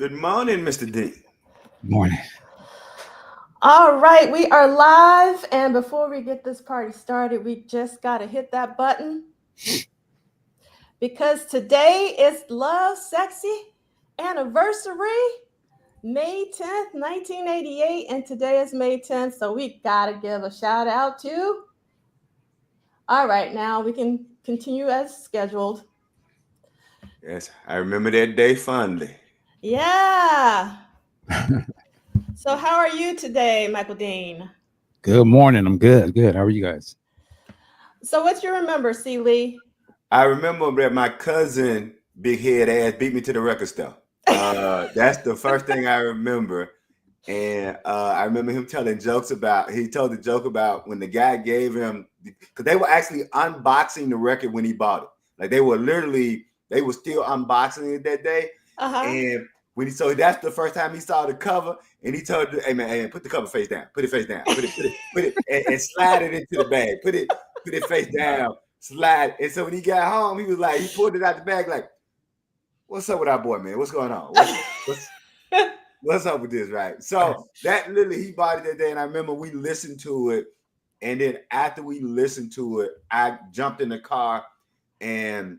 Good morning, Mr. D. Morning. All right, we are live, and before we get this party started, we just got to hit that button because today is Lovesexy anniversary, May 10th, 1988, and today is May 10th, so we got to give a shout out to. All right, now we can continue as scheduled. Yes, I remember that day fondly. Yeah. So, how are you today, Michael Dean? Good morning. I'm good. Good. How are you guys? So, what you remember, C. Lee? I remember that my cousin, big head ass, beat me to the record store. That's the first thing I remember. And I remember him telling jokes about, he told the joke about when the guy gave him, because they were actually unboxing the record when he bought it. Like they were still unboxing it that day. And when so that's the first time he saw the cover, and he told, "Hey man, put the cover face down, put it face down, put it, and slide it into the bag, put it face down, slide." And so when he got home, he was like, he pulled it out the bag, like, "What's up with our boy, man? What's going on? What's up with this, right?" So that literally he bought it that day, and I remember we listened to it, and then after we listened to it, I jumped in the car and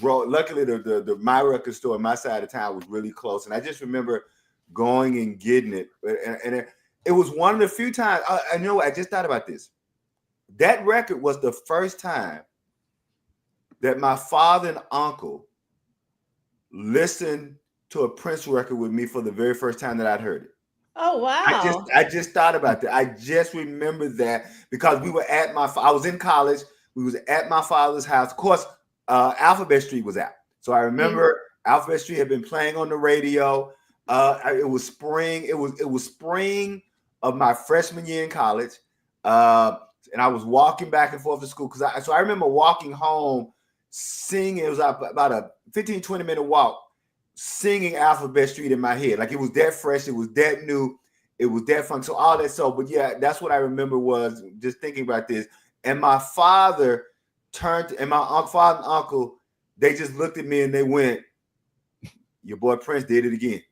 luckily the my record store on my side of town was really close, and I just remember going and getting it, and it was one of the few times. I know I just thought about this. That record was the first time that my father and uncle listened to a Prince record with me for the very first time that I'd heard it. Oh wow! I just thought about that. I just remember that because we were at I was in college. We was at my father's house. Of course, Alphabet Street was out. So I remember Alphabet Street had been playing on the radio. It was spring. It was spring of my freshman year in college. And I was walking back and forth to school so I remember walking home singing. It was about a 15, 20-minute walk singing Alphabet Street in my head. Like it was that fresh. It was that new. It was that fun. So all that. So, but yeah, that's what I remember was just thinking about this. And my father turned, and my father and uncle, they just looked at me and they went, "Your boy Prince did it again."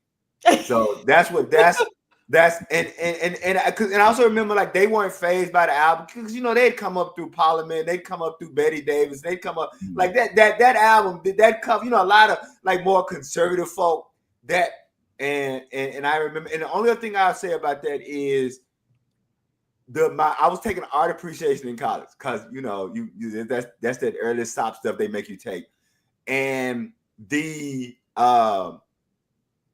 So that's and I also remember like they weren't fazed by the album because they'd come up through Parliament, they'd come up through Betty Davis, they'd come up like that album, that cover, a lot of like more conservative folk that and I remember, and the only other thing I'll say about that is I was taking art appreciation in college because that's that early stop stuff they make you take, and the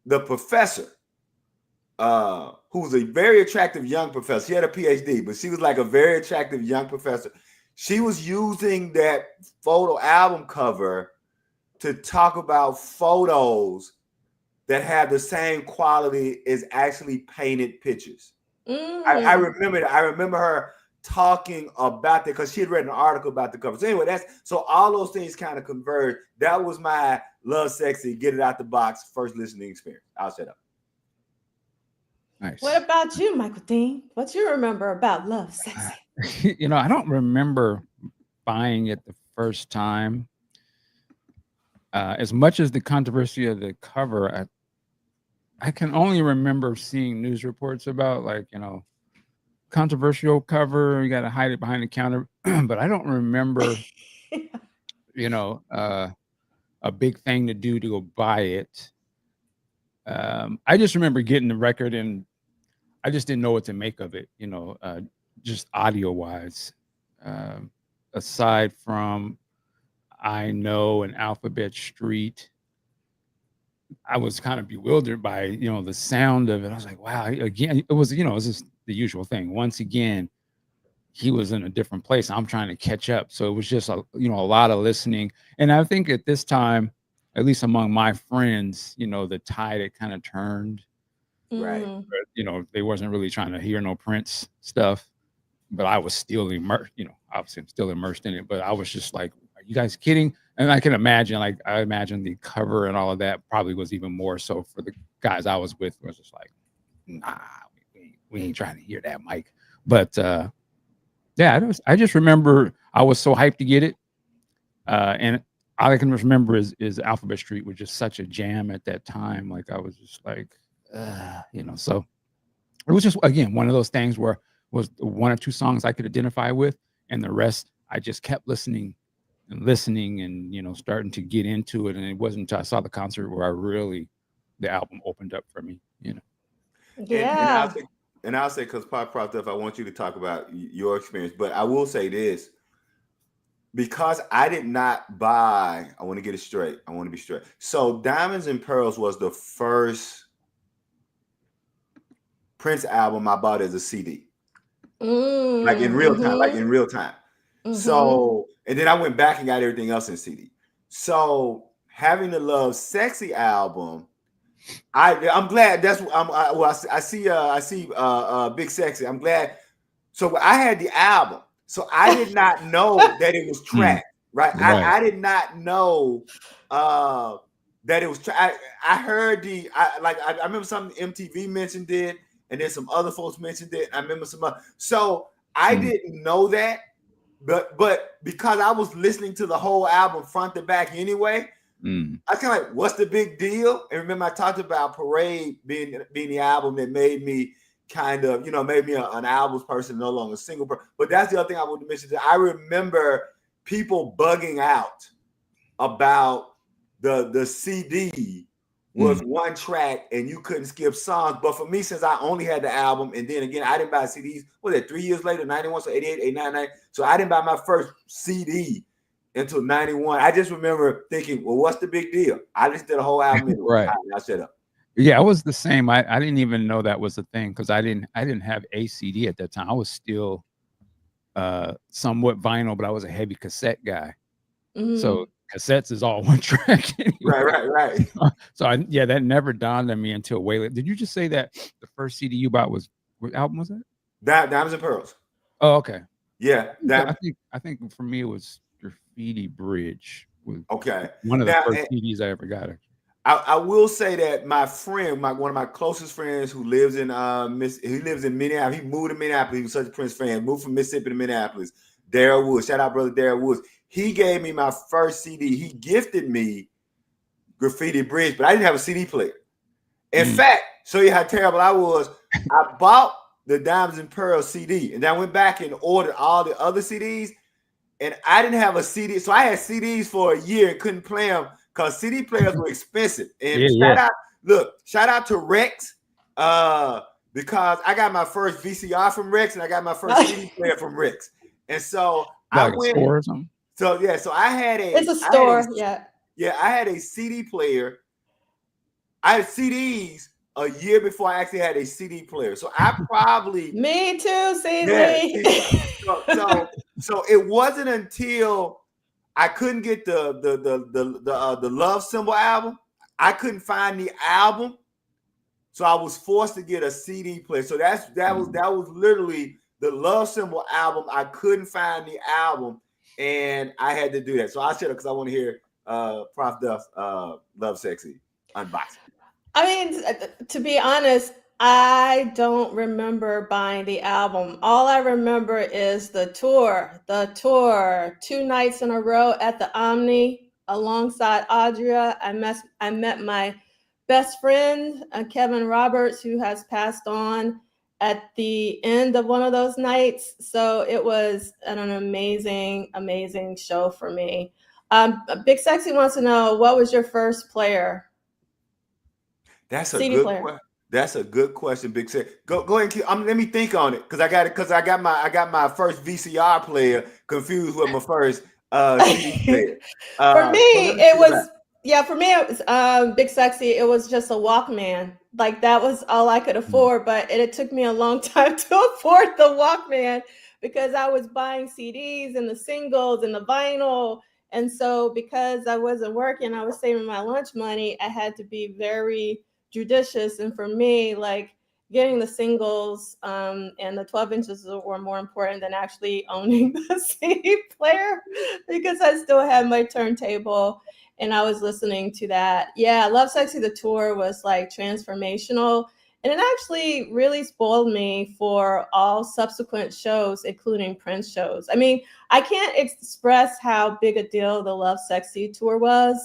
professor, who was a very attractive young professor. She had a PhD, but she was like a very attractive young professor. She was using that photo album cover to talk about photos that have the same quality as actually painted pictures. I remember her talking about that because she had read an article about the cover. So anyway, so all those things kind of converged. That was my Lovesexy, get it out the box, first listening experience. I'll shut up. Nice. What about you, Michael Dean? What you remember about Lovesexy? I don't remember buying it the first time. As much as the controversy of the cover, I can only remember seeing news reports about controversial cover. You got to hide it behind the counter, but I don't remember, a big thing to do to go buy it. I just remember getting the record and I just didn't know what to make of it, just audio wise. Aside from I Know and Alphabet Street, I was kind of bewildered by, the sound of it. I was like, wow, again, it was just the usual thing. Once again, he was in a different place. I'm trying to catch up. So it was just a lot of listening. And I think at this time, at least among my friends, the tide had kind of turned. Right. But, they wasn't really trying to hear no Prince stuff, but I was still immersed, obviously I'm still immersed in it, but I was just like, are you guys kidding? And I can imagine, I imagine the cover and all of that probably was even more so for the guys I was with, was just like, nah, we ain't trying to hear that, Mike. But yeah, I just remember I was so hyped to get it. And all I can remember is Alphabet Street was just such a jam at that time. Like I was just like, so it was just, again, one of those things where was one or two songs I could identify with, and the rest I just kept listening and starting to get into it. And it wasn't until I saw the concert where the album opened up for me. Yeah. And I'll say, because Prof Duff, I want you to talk about your experience, but I will say this, because I did not buy, I want to get it straight. I want to be straight. So Diamonds and Pearls was the first Prince album I bought as a CD. Like in real time. So, and then I went back and got everything else in CD. So having the Lovesexy album, I'm glad that's I see Big Sexy. I'm glad. So I had the album. So I did not know that it was tracked, right? I did not know that it was tracked. I heard I remember something MTV mentioned it, and then some other folks mentioned it. I remember some other. So I didn't know that, but because I was listening to the whole album front to back anyway, I was kind of like, what's the big deal? And remember I talked about Parade being the album that made me kind of, made me an albums person, no longer a single person. But that's the other thing I wanted to mention. I remember people bugging out about the CD was one track and you couldn't skip songs. But for me, since I only had the album, and then again, I didn't buy CDs. What was that, 3 years later, 91, so 88, 89, 90. So I didn't buy my first CD until 91. I just remember thinking, well, what's the big deal? I listened to the whole album anyway. Right. I shut up. Yeah, I was the same. I didn't even know that was a thing because I didn't have a CD at that time. I was still somewhat vinyl, but I was a heavy cassette guy. So cassettes is all one track. Anyway. Right. So that never dawned on me until way later. Did you just say that the first CD you bought what album was that? Diamonds and Pearls. Oh, okay. Yeah. I think for me it was Graffiti Bridge. Okay. One of the first CDs I ever got. I will say that my friend, one of my closest friends who lives in he lives in Minneapolis. He moved to Minneapolis. He was such a Prince fan. Moved from Mississippi to Minneapolis. Darryl Woods. Shout out, brother Darryl Woods. He gave me my first CD. He gifted me Graffiti Bridge, but I didn't have a CD player. In fact, show you how terrible I was. I bought the Diamonds and Pearls CD, and then I went back and ordered all the other CDs, and I didn't have a CD. So I had CDs for a year and couldn't play them because CD players were expensive. And shout out to Rex, because I got my first VCR from Rex and I got my first CD player from Rex. And so I went. Or something? So I had a. It's a store, I had a CD player. I had CDs a year before I actually had a CD player. So I probably. Me too, Cece. So it wasn't until I couldn't get the Love Symbol album. I couldn't find the album, so I was forced to get a CD player. So that was literally the Love Symbol album. I couldn't find the album, and I had to do that. So I'll shut up because I want to hear Prof Duff's Lovesexy unboxing. I mean, to be honest, I don't remember buying the album. All I remember is the tour, 2 nights in a row at the Omni alongside Audria. I met my best friend, Kevin Roberts, who has passed on at the end of one of those nights. So it was an amazing, amazing show for me. Big Sexy wants to know, what was your first player? That's a CD good player. That's a good question, Big Sexy. Go ahead and let me think on it because I got my first VCR player confused with my first CD player. For me, it was Big Sexy. It was just a Walkman. Like that was all I could afford, but it took me a long time to afford the Walkman because I was buying CDs and the singles and the vinyl. And so because I wasn't working, I was saving my lunch money. I had to be very judicious. And for me, like getting the singles and the 12 inches were more important than actually owning the CD player because I still had my turntable and I was listening to that. Yeah, Lovesexy, the tour was like transformational. And it actually really spoiled me for all subsequent shows, including Prince shows. I mean, I can't express how big a deal the Lovesexy tour was.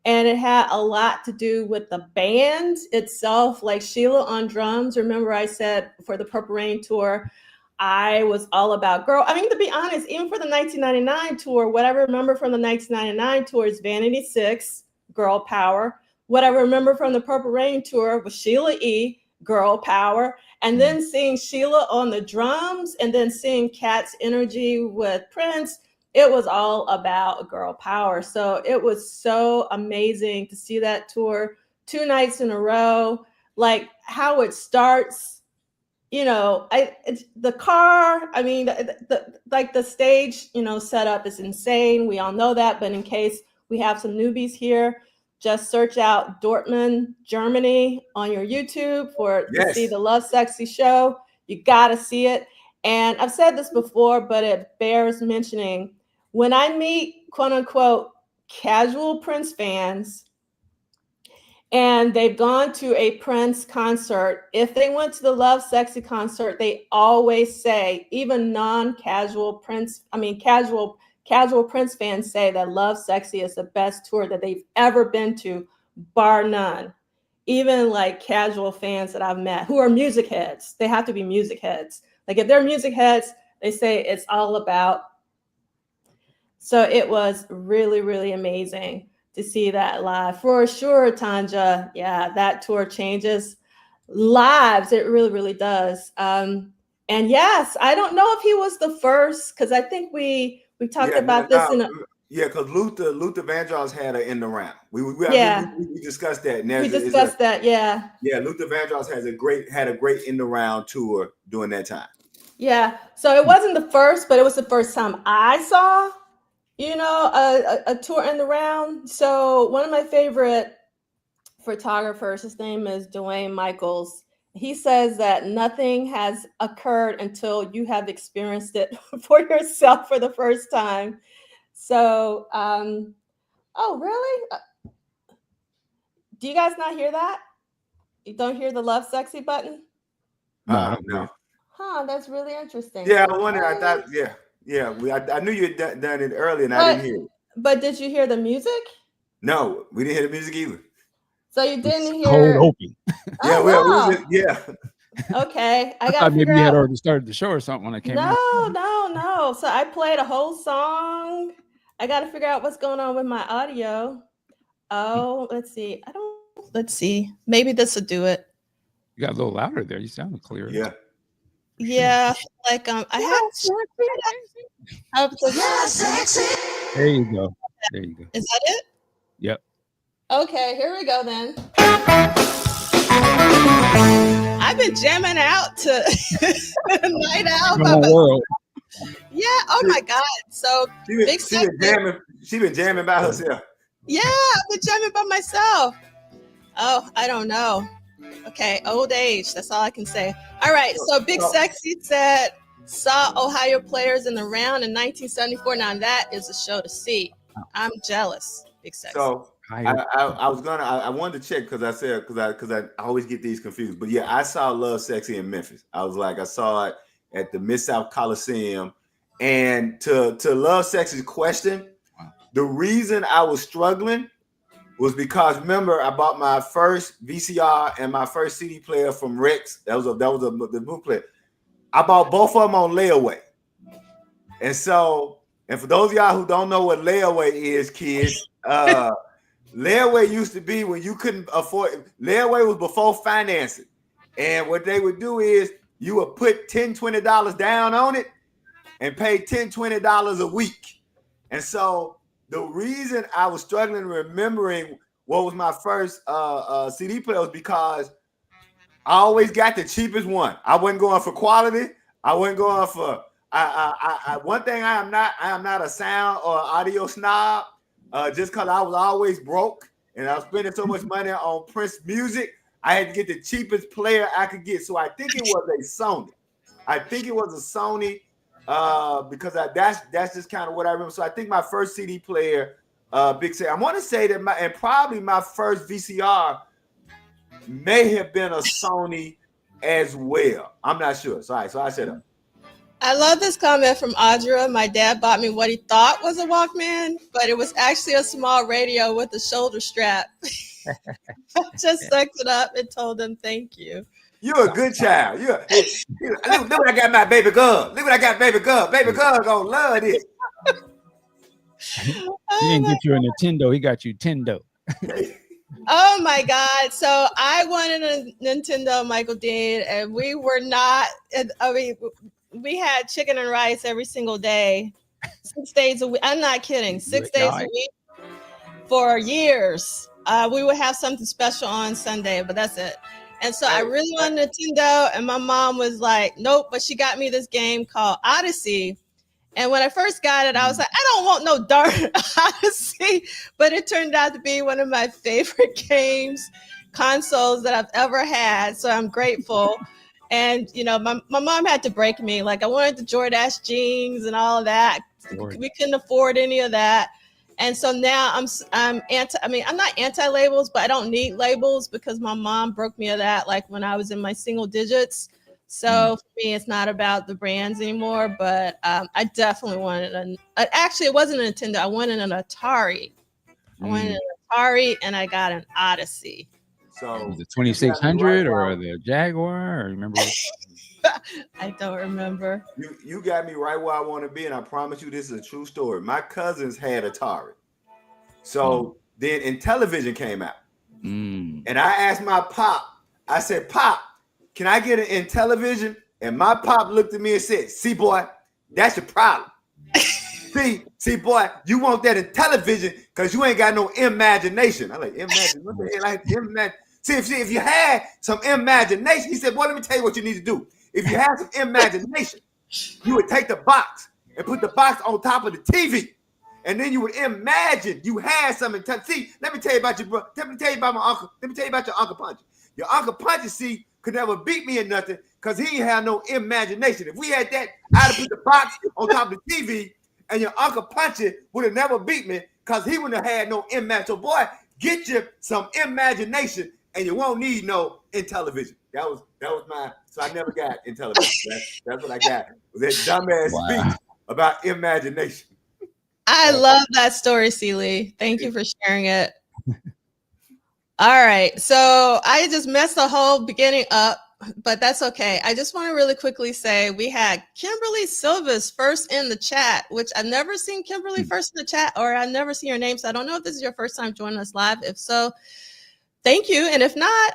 And it had a lot to do with the band itself, like Sheila on drums. Remember, I said for the Purple Rain tour, I was all about girl. I mean, to be honest, even for the 1999 tour, what I remember from the 1999 tour is Vanity 6, Girl Power. What I remember from the Purple Rain tour was Sheila E., Girl Power. And then seeing Sheila on the drums and then seeing Kat's energy with Prince, it was all about girl power. So it was so amazing to see that tour 2 nights in a row, like how it starts. You know, the car, I mean, like the stage, you know, setup is insane. We all know that. But in case we have some newbies here, just search out Dortmund, Germany on your YouTube to see the Lovesexy show. You got to see it. And I've said this before, but it bears mentioning. When I meet, quote unquote, casual Prince fans, and they've gone to a Prince concert, if they went to the Lovesexy concert, they always say, even non-casual Prince, casual Prince fans say that Lovesexy is the best tour that they've ever been to, bar none. Even like casual fans that I've met who are music heads, they have to be music heads. Like if they're music heads, they say it's all about. So it was really, really amazing to see that live. For sure, Tanja, yeah, that tour changes lives. It really, really does. And yes, I don't know if he was the first, because I think we talked about this in a... Yeah, because Luther Vandross had an in the round. We discussed that. We discussed that, yeah. Yeah, Luther Vandross had a great in the round tour during that time. Yeah, so it wasn't the first, but it was the first time I saw, you know, a tour in the round. So one of my favorite photographers, his name is Duane Michaels. He says that nothing has occurred until you have experienced it for yourself for the first time. So, oh, really? Do you guys not hear that? You don't hear the Lovesexy button? No. Huh, that's really interesting. Yeah, I wonder. I thought, yeah. I knew you had done it earlier, and I didn't hear it. But did you hear the music? No, we didn't hear the music either. So you didn't hear cold open. Yeah, wow. Yeah. Okay, I thought maybe you had already started the show or something when I came in. No. So I played a whole song. I got to figure out what's going on with my audio. Oh, let's see. Let's see. Maybe this will do it. You got a little louder there. You sounded clear. Yeah. Yeah, like I had. There you go. Is that it? Yep. Okay, here we go then. I've been jamming out to Night Out. World. Yeah. Oh my God. So she been jamming by herself. Yeah, I've been jamming by myself. Oh, I don't know. Okay, old age. That's all I can say. All right. So Big Sexy said saw Ohio players in the round in 1974. Now that is a show to see. I'm jealous. Big Sexy. So I wanted to check because I always get these confused. But yeah, I saw Lovesexy in Memphis. I saw it at the Mid-South Coliseum. And to Lovesexy's question, the reason I was struggling was because, remember, I bought my first VCR and my first CD player from Rex. That was the boot player. I bought both of them on layaway. And so, and for those of y'all who don't know what layaway is, kids, layaway used to be when you couldn't afford. Layaway was before financing. And what they would do is you would put $10, $20 down on it and pay $10, $20 a week. And so the reason I was struggling remembering what was my first CD player was because I always got the cheapest one. I wasn't going for quality. I wasn't going for one thing. I am not a sound or audio snob. Just because I was always broke and I was spending so much money on Prince music, I had to get the cheapest player I could get. So I think it was a Sony. Because that's just kind of what I remember. So I think my first CD player, Big Say, I want to say that probably my first VCR may have been a Sony as well. I'm not sure. So, all right, so I said, I love this comment from Audra. My dad bought me what he thought was a Walkman, but it was actually a small radio with a shoulder strap. I just sucked it up and told him thank you. you're a good child. Look what I got my baby girl. Look what I got baby girl. Baby girl gonna love this. He didn't get you a Nintendo. He got you Tendo. Oh my God. So I wanted a Nintendo, Michael Dean, and we were not, I mean, we had chicken and rice every single day, 6 days a week. I'm not kidding. 6 days a week for years. We would have something special on Sunday, but that's it. And so I really wanted Nintendo, and my mom was like, nope, but she got me this game called Odyssey. And when I first got it, I was like, I don't want no darn Odyssey. But it turned out to be one of my favorite games, consoles that I've ever had. So I'm grateful. And, you know, my mom had to break me. Like, I wanted the Jordache jeans and all of that. We couldn't afford any of that. And so now I'm not anti-labels, but I don't need labels because my mom broke me of that, like when I was in my single digits. So for me, it's not about the brands anymore, but I definitely wanted actually, it wasn't a Nintendo. I wanted an Atari. I wanted an Atari, and I got an Odyssey. So the 2600 or the Jaguar, or remember? I don't remember. You got me right where I want to be, and I promise you this is a true story. My cousins had Atari. So then Intellivision came out. And I asked my pop, I said, Pop, can I get an Intellivision? And my pop looked at me and said, see, boy, that's your problem. see, boy, you want that Intellivision because you ain't got no imagination. I'm like, imagine, what the hell? Like, imagine. See, if you had some imagination, he said, boy, let me tell you what you need to do. If you had some imagination, you would take the box and put the box on top of the TV. And then you would imagine you had something. See, let me tell you about your brother. Let me tell you about my uncle. Let me tell you about your Uncle Punchy. Your Uncle Punchy, see, could never beat me in nothing because he ain't have no imagination. If we had that, I'd have put the box on top of the TV, and your Uncle Punchy would have never beat me because he wouldn't have had no imagination. So, boy, get you some imagination, and you won't need no Intellivision. That was mine. So I never got Intellivision. That's what I got. Was that dumbass speech about imagination. I love that story, Celie. Thank you for sharing it. All right. So I just messed the whole beginning up, but that's okay. I just want to really quickly say we had Kimberly Silvas first in the chat, which I've never seen Kimberly first in the chat, or I've never seen your name. So I don't know if this is your first time joining us live. If so, thank you. And if not,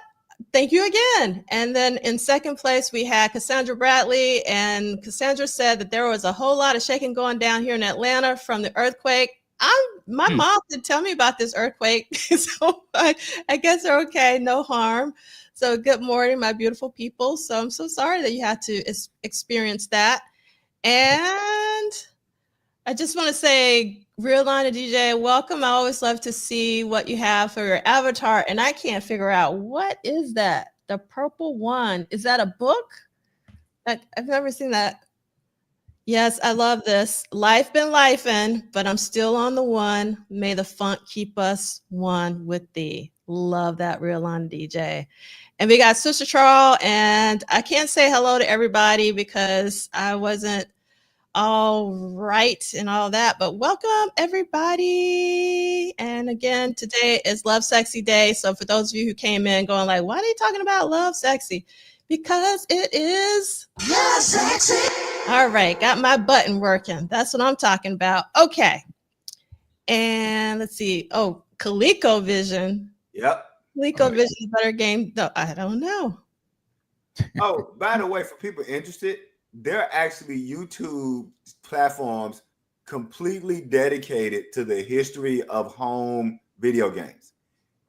thank you again. And then in second place, we had Cassandra Bradley. And Cassandra said that there was a whole lot of shaking going down here in Atlanta from the earthquake. My mom did tell me about this earthquake. So I guess they're okay. No harm. So good morning, my beautiful people. So I'm so sorry that you had to experience that. And I just want to say, Real Line of DJ, welcome. I always love to see what you have for your avatar. And I can't figure out, what is that? The purple one. Is that a book? I've never seen that. Yes, I love this. Life been lifing, but I'm still on the one. May the funk keep us one with thee. Love that, Real Line DJ. And we got Sister Charles, and I can't say hello to everybody because I wasn't all right and all that, but welcome everybody. And again, today is Lovesexy Day. So for those of you who came in going like, why are they talking about Lovesexy? Because it is Lovesexy. All right, got my button working. That's what I'm talking about. Okay. And let's see. Oh, ColecoVision. Yep. ColecoVision is a better game. No, I don't know. Oh, by the way, for people interested, there are actually YouTube platforms completely dedicated to the history of home video games.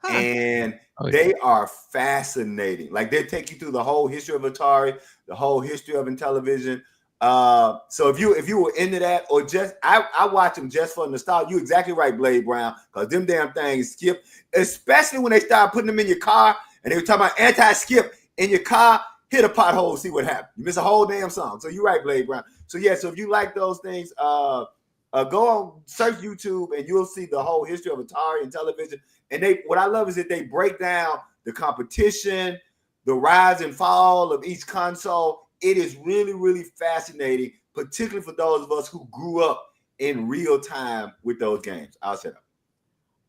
And they are fascinating. Like, they take you through the whole history of Atari, the whole history of Intellivision. So if you were into that, or just I watch them just for nostalgia. You're exactly right, Blade Brown, because them damn things skip, especially when they start putting them in your car and they were talking about anti-skip in your car. Hit a pothole, see what happens. You miss a whole damn song. So you're right, Blade Brown. So yeah, so if you like those things, go on, search YouTube, and you'll see the whole history of Atari and television. And what I love is that they break down the competition, the rise and fall of each console. It is really, really fascinating, particularly for those of us who grew up in real time with those games. I'll shut up.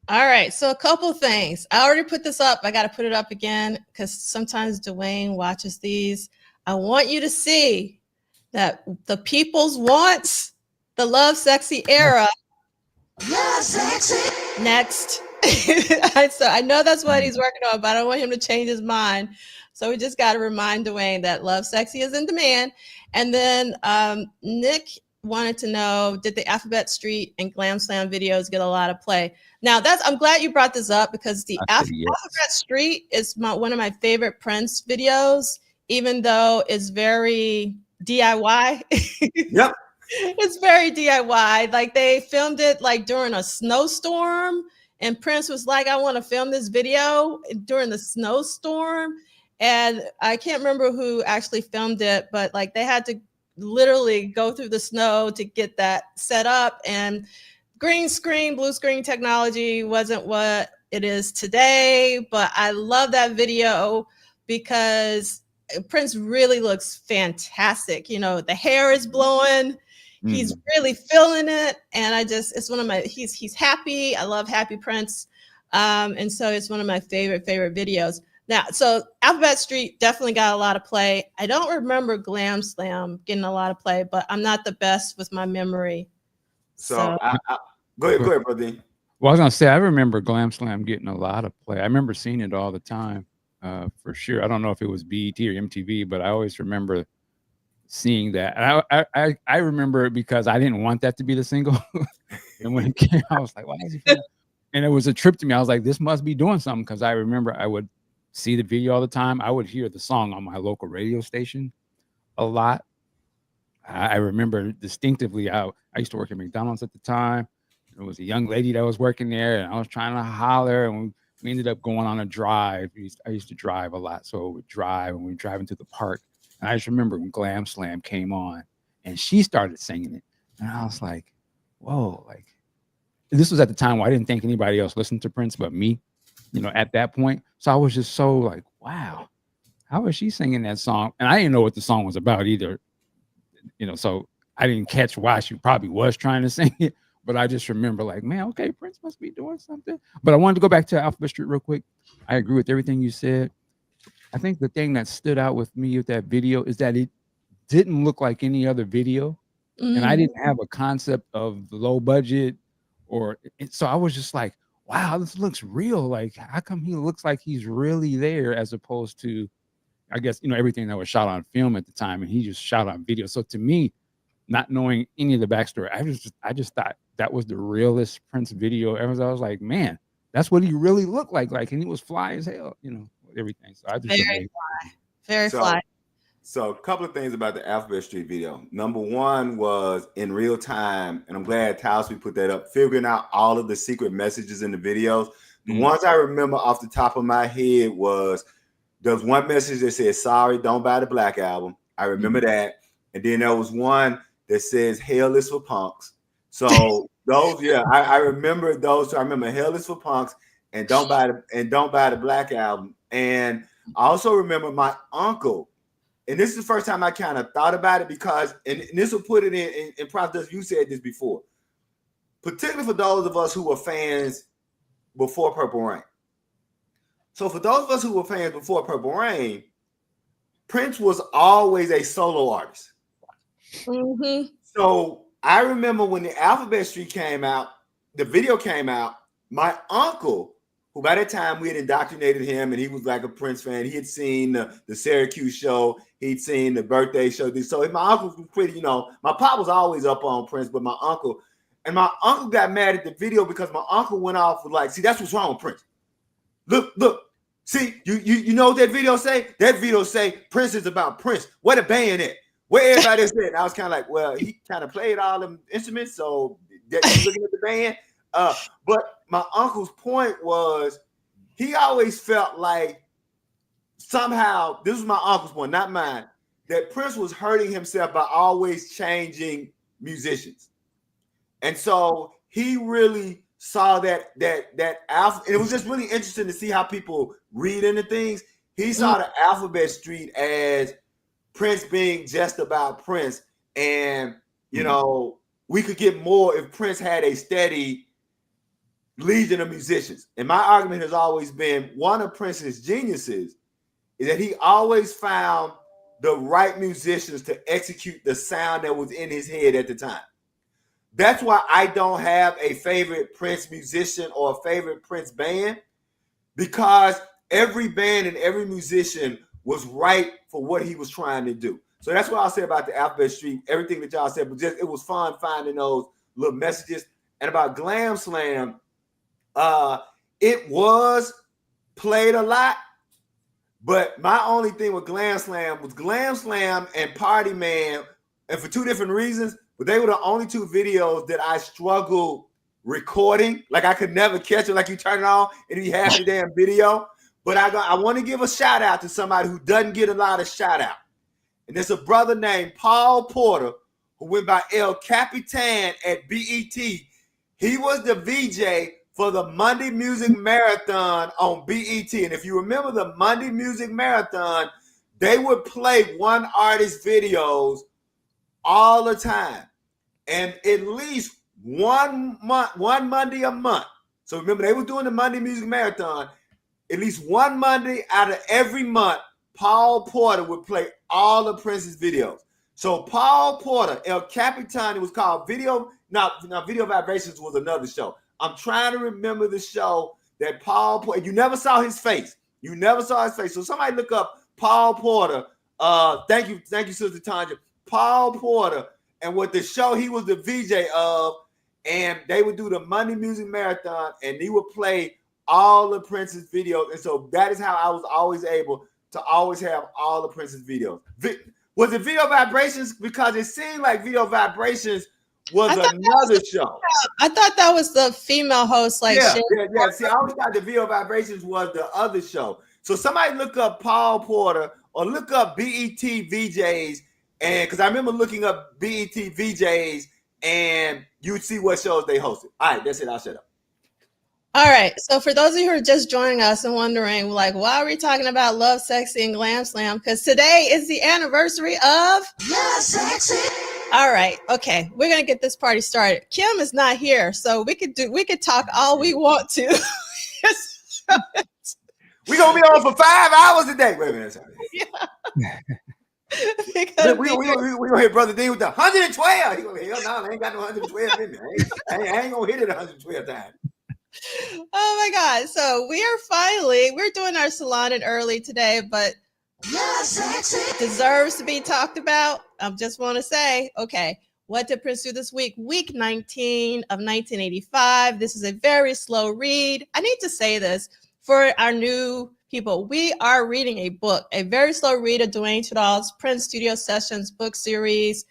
All right, so a couple things. I already put this up. I got to put it up again because sometimes Duane watches these. I want you to see that the people's wants the Lovesexy era. Lovesexy. Next. So I know that's what he's working on, but I don't want him to change his mind. So we just got to remind Duane that Lovesexy is in demand. And then Nick wanted to know, did the Alphabet Street and Glam Slam videos get a lot of play? Now, I'm glad you brought this up because the Alphabet Street is one of my favorite Prince videos, even though it's very DIY. Yep. It's very DIY. Like they filmed it like during a snowstorm, and Prince was like, I want to film this video during the snowstorm. And I can't remember who actually filmed it, but like they had to literally go through the snow to get that set up. And green screen, blue screen technology wasn't what it is today, but I love that video because Prince really looks fantastic. You know, the hair is blowing. He's really feeling it. And it's one of my, he's happy. I love Happy Prince. And so it's one of my favorite videos. Now, so Alphabet Street definitely got a lot of play. I don't remember Glam Slam getting a lot of play, but I'm not the best with my memory. So go ahead, brother. Well, I was gonna say I remember Glam Slam getting a lot of play. I remember seeing it all the time, for sure. I don't know if it was BET or MTV, but I always remember seeing that. And I remember it because I didn't want that to be the single, and when it came, I was like, "Why is he?" And it was a trip to me. I was like, "This must be doing something," because I remember I would see the video all the time. I would hear the song on my local radio station a lot. I remember distinctively. I used to work at McDonald's at the time. There was a young lady that was working there, and I was trying to holler, and we ended up going on a drive. I used to drive a lot, so we would drive, and we were driving to the park. And I just remember when Glam Slam came on, and she started singing it, and I was like, "Whoa!" Like this was at the time where I didn't think anybody else listened to Prince but me, you know, at that point. So I was just so like, "Wow, how is she singing that song?" And I didn't know what the song was about either, you know. So I didn't catch why she probably was trying to sing it. But I just remember like, man, okay, Prince must be doing something. But I wanted to go back to Alphabet Street real quick. I agree with everything you said. I think the thing that stood out with me with that video is that it didn't look like any other video. And I didn't have a concept of the low budget so I was just like, wow, this looks real. Like, how come he looks like he's really there as opposed to, I guess, you know, everything that was shot on film at the time and he just shot on video. So to me, not knowing any of the backstory, I just thought that was the realest Prince video ever. I was like, man, that's what he really looked like, and he was fly as hell, you know, everything. So I just very fly. So a couple of things about the Alphabet Street video. Number one was in real time, and I'm glad Towsby put that up, figuring out all of the secret messages in the videos. The ones I remember off the top of my head was there was one message that said, "Sorry, don't buy the Black Album." I remember that. And then there was one that says, "Hell is for punks." So those, yeah, I remember those. So I remember "Hell is for punks" and don't buy the Black Album. And I also remember my uncle. And this is the first time I kind of thought about it because, and this will put it in Prof. You said this before, particularly for those of us who were fans before Purple Rain. So for those of us who were fans before Purple Rain, Prince was always a solo artist. So I remember when the Alphabet Street came out, the video came out, my uncle, who by that time we had indoctrinated him and he was like a Prince fan. He had seen the Syracuse show. He'd seen the birthday show. So my uncle was pretty, you know, my pop was always up on Prince, but my uncle got mad at the video because my uncle went off with like, see, that's what's wrong with Prince. Look, see, you know what that video say? That video say Prince is about Prince. Where the band at? Where everybody said? And I was kind of like, well, he kind of played all them instruments, so that looking at the band. But my uncle's point was he always felt like somehow, this was my uncle's point, not mine, that Prince was hurting himself by always changing musicians. And so he really saw that alpha, and it was just really interesting to see how people read into things. He saw the Alphabet Street as Prince being just about Prince, and you know, we could get more if Prince had a steady legion of musicians. And my argument has always been one of Prince's geniuses is that he always found the right musicians to execute the sound that was in his head at the time. That's why I don't have a favorite Prince musician or a favorite Prince band, because every band and every musician was right for what he was trying to do. So that's what I'll say about the Alphabet Street, everything that y'all said, but just it was fun finding those little messages. And about Glam Slam, it was played a lot, but my only thing with Glam Slam was Glam Slam and Party Man, and for two different reasons, but they were the only two videos that I struggled recording. Like I could never catch it. Like you turn it on and you have the damn video. But I want to give a shout out to somebody who doesn't get a lot of shout out. And there's a brother named Paul Porter who went by El Capitan at BET. He was the VJ for the Monday Music Marathon on BET. And if you remember the Monday Music Marathon, they would play one artist's videos all the time. And at least one Monday a month. So remember, they were doing the Monday Music Marathon. At least one Monday out of every month, Paul Porter would play all of Prince's videos. So Paul Porter, El Capitan, it was called Video. Now Video Vibrations was another show. I'm trying to remember the show that Paul Porter, you never saw his face. You never saw his face. So somebody look up Paul Porter. Thank you, Sister Tanja. Paul Porter, and what the show he was the VJ of, and they would do the Monday Music Marathon, and he would play all of Prince's videos. And so that is how I was always able to always have all of Prince's videos. Was it Video Vibrations? Because it seemed like Video Vibrations was another show. I thought that was the female host. Like yeah. See, I always thought the Video Vibrations was the other show. So somebody look up Paul Porter or look up BET VJs, and because I remember looking up BET VJs, and you'd see what shows they hosted. All right, that's it. I'll shut up. All right. So for those of you who are just joining us and wondering, like, why are we talking about Lovesexy and Glam Slam? Because today is the anniversary of Lovesexy. All right. Okay. We're gonna get this party started. Kim is not here, so we could talk all we want to. We're gonna be on for 5 hours a day. Wait a minute. Yeah. we gonna hit Brother D with the 112. He gonna hell no, I ain't got no 112 in me. I ain't gonna hit it 112 times. Oh my God. So we're doing our salon early today, but deserves to be talked about. I just want to say, okay, what did Prince do this week? Week 19 of 1985. This is a very slow read. I need to say this for our new people. We are reading a book, a very slow read of Duane Tudahl's Prince Studio Sessions book series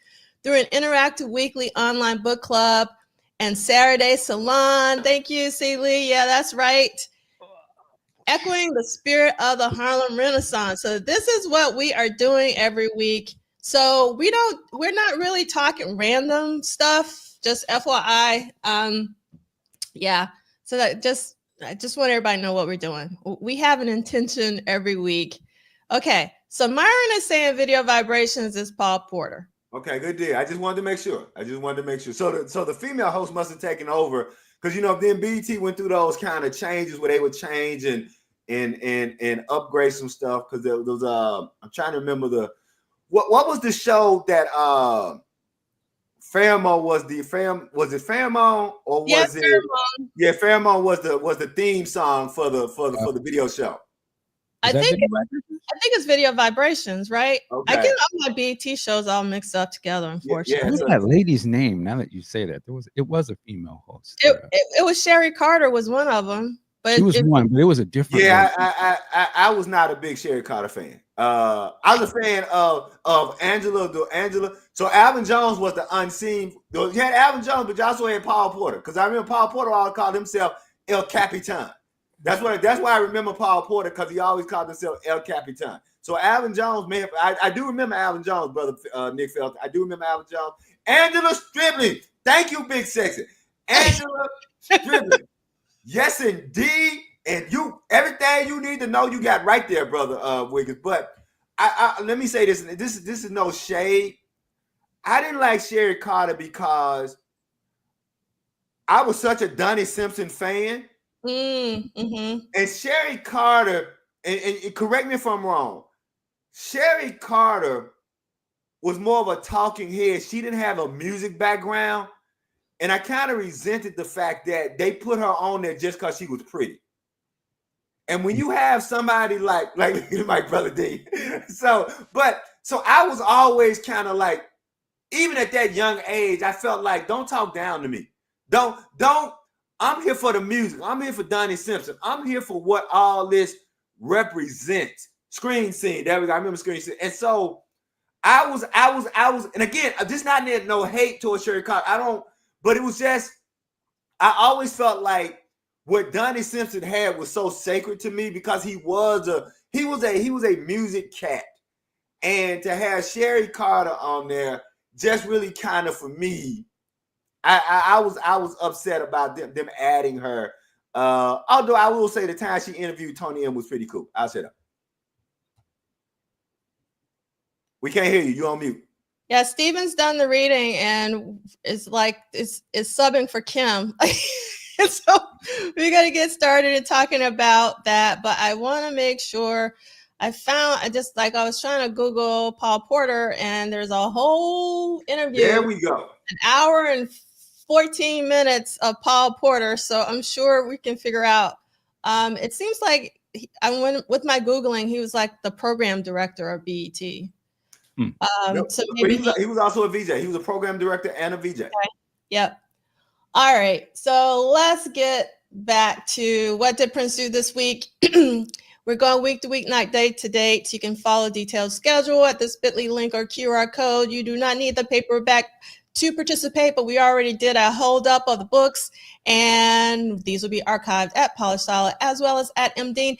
through an interactive weekly online book club and Saturday Salon. Thank you, Celie. Yeah, that's right. Echoing the spirit of the Harlem Renaissance. So this is what we are doing every week. So we're not really talking random stuff, just FYI. Yeah. So I just want everybody to know what we're doing. We have an intention every week. Okay. So Myron is saying Video Vibrations is Paul Porter. Okay, good deal. I just wanted to make sure. So the female host must have taken over because then BET went through those kind of changes where they would change and upgrade some stuff because there was I'm trying to remember what was the show that Pheromone was it Pheromone or was it Pheromone. Yeah, Pheromone was the theme song for the video show. I think it's Video Vibrations, right? Okay. I get all my BET shows all mixed up together, unfortunately. What's that lady's name? Now that you say that, it was a female host. It was Sherry Carter was one of them, but she was one, but it was a different. Yeah, I was not a big Sherry Carter fan. I was a fan of Angela. So Alvin Jones was the unseen. You had Alvin Jones, but you also had Paul Porter because I remember Paul Porter always called himself El Capitan. That's why I remember Paul Porter because he always called himself El Capitan. So Alvin Jones may have. I do remember Alvin Jones, brother Nick Felton. I do remember Alvin Jones. Angela Stribley. Thank you, Big Sexy. Angela Strippling. Yes, indeed. And everything you need to know, you got right there, brother Wiggins. But I let me say this, and this is no shade. I didn't like Sherry Carter because I was such a Donnie Simpson fan. Mm-hmm. And Sherry Carter, and correct me if I'm wrong, Sherry Carter was more of a talking head. She didn't have a music background. And I kind of resented the fact that they put her on there just because she was pretty. And when you have somebody like my brother D, so I was always kind of like, even at that young age, I felt like, don't talk down to me. Don't. I'm here for the music. I'm here for Donnie Simpson. I'm here for what all this represents. Screen scene. There we go. I remember screen scene. And so I was, and again, just not no hate towards Sherry Carter. But it was just, I always felt like what Donnie Simpson had was so sacred to me because he was a music cat. And to have Sherry Carter on there just really kind of, for me, I was upset about them adding her. Although I will say the time she interviewed Tony M was pretty cool. I'll say that. We can't hear you. You on mute. Yeah, Steven's done the reading and is subbing for Kim. So we got to get started in talking about that. But I want to make sure I was trying to Google Paul Porter, and there's a whole interview. There we go. An hour and 14 minutes of Paul Porter. So I'm sure we can figure out. It seems like I went with my Googling, he was like the program director of BET. So maybe he was also a VJ. He was a program director and a VJ. Okay. Yep. All right. So let's get back to what did Prince do this week. We're going week to week, night, day to date. You can follow detailed schedule at this bit.ly link or QR code. You do not need the paperback to participate, but we already did a hold up of the books, and these will be archived at Polished Solid as well as at MDean.